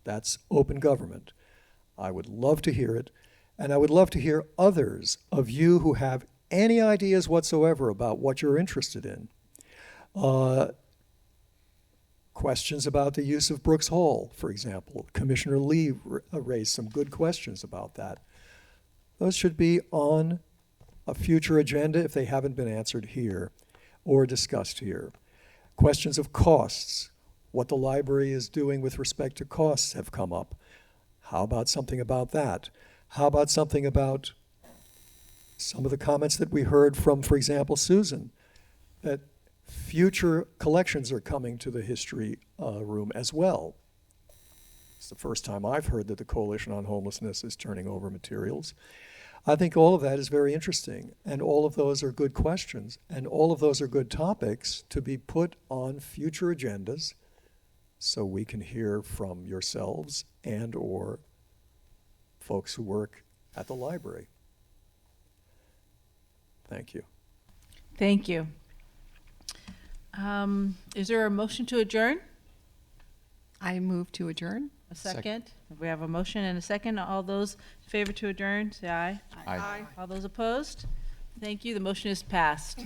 That's open government. I would love to hear it, and I would love to hear others of you who have any ideas whatsoever about what you're interested in. Questions about the use of Brooks Hall, for example. Commissioner Lee raised some good questions about that. Those should be on a future agenda if they haven't been answered here or discussed here. Questions of costs. What the library is doing with respect to costs have come up. How about something about that? How about something about some of the comments that we heard from, for example, Susan, that future collections are coming to the history room as well. It's the first time I've heard that the Coalition on Homelessness is turning over materials. I think all of that is very interesting, and all of those are good questions, and all of those are good topics to be put on future agendas so we can hear from yourselves and or folks who work at the library. Thank you. Thank you. Is there a motion to adjourn? I move to adjourn. A second? We have a motion and a second. All those in favor to adjourn, say aye. Aye. All those opposed? Thank you. The motion is passed.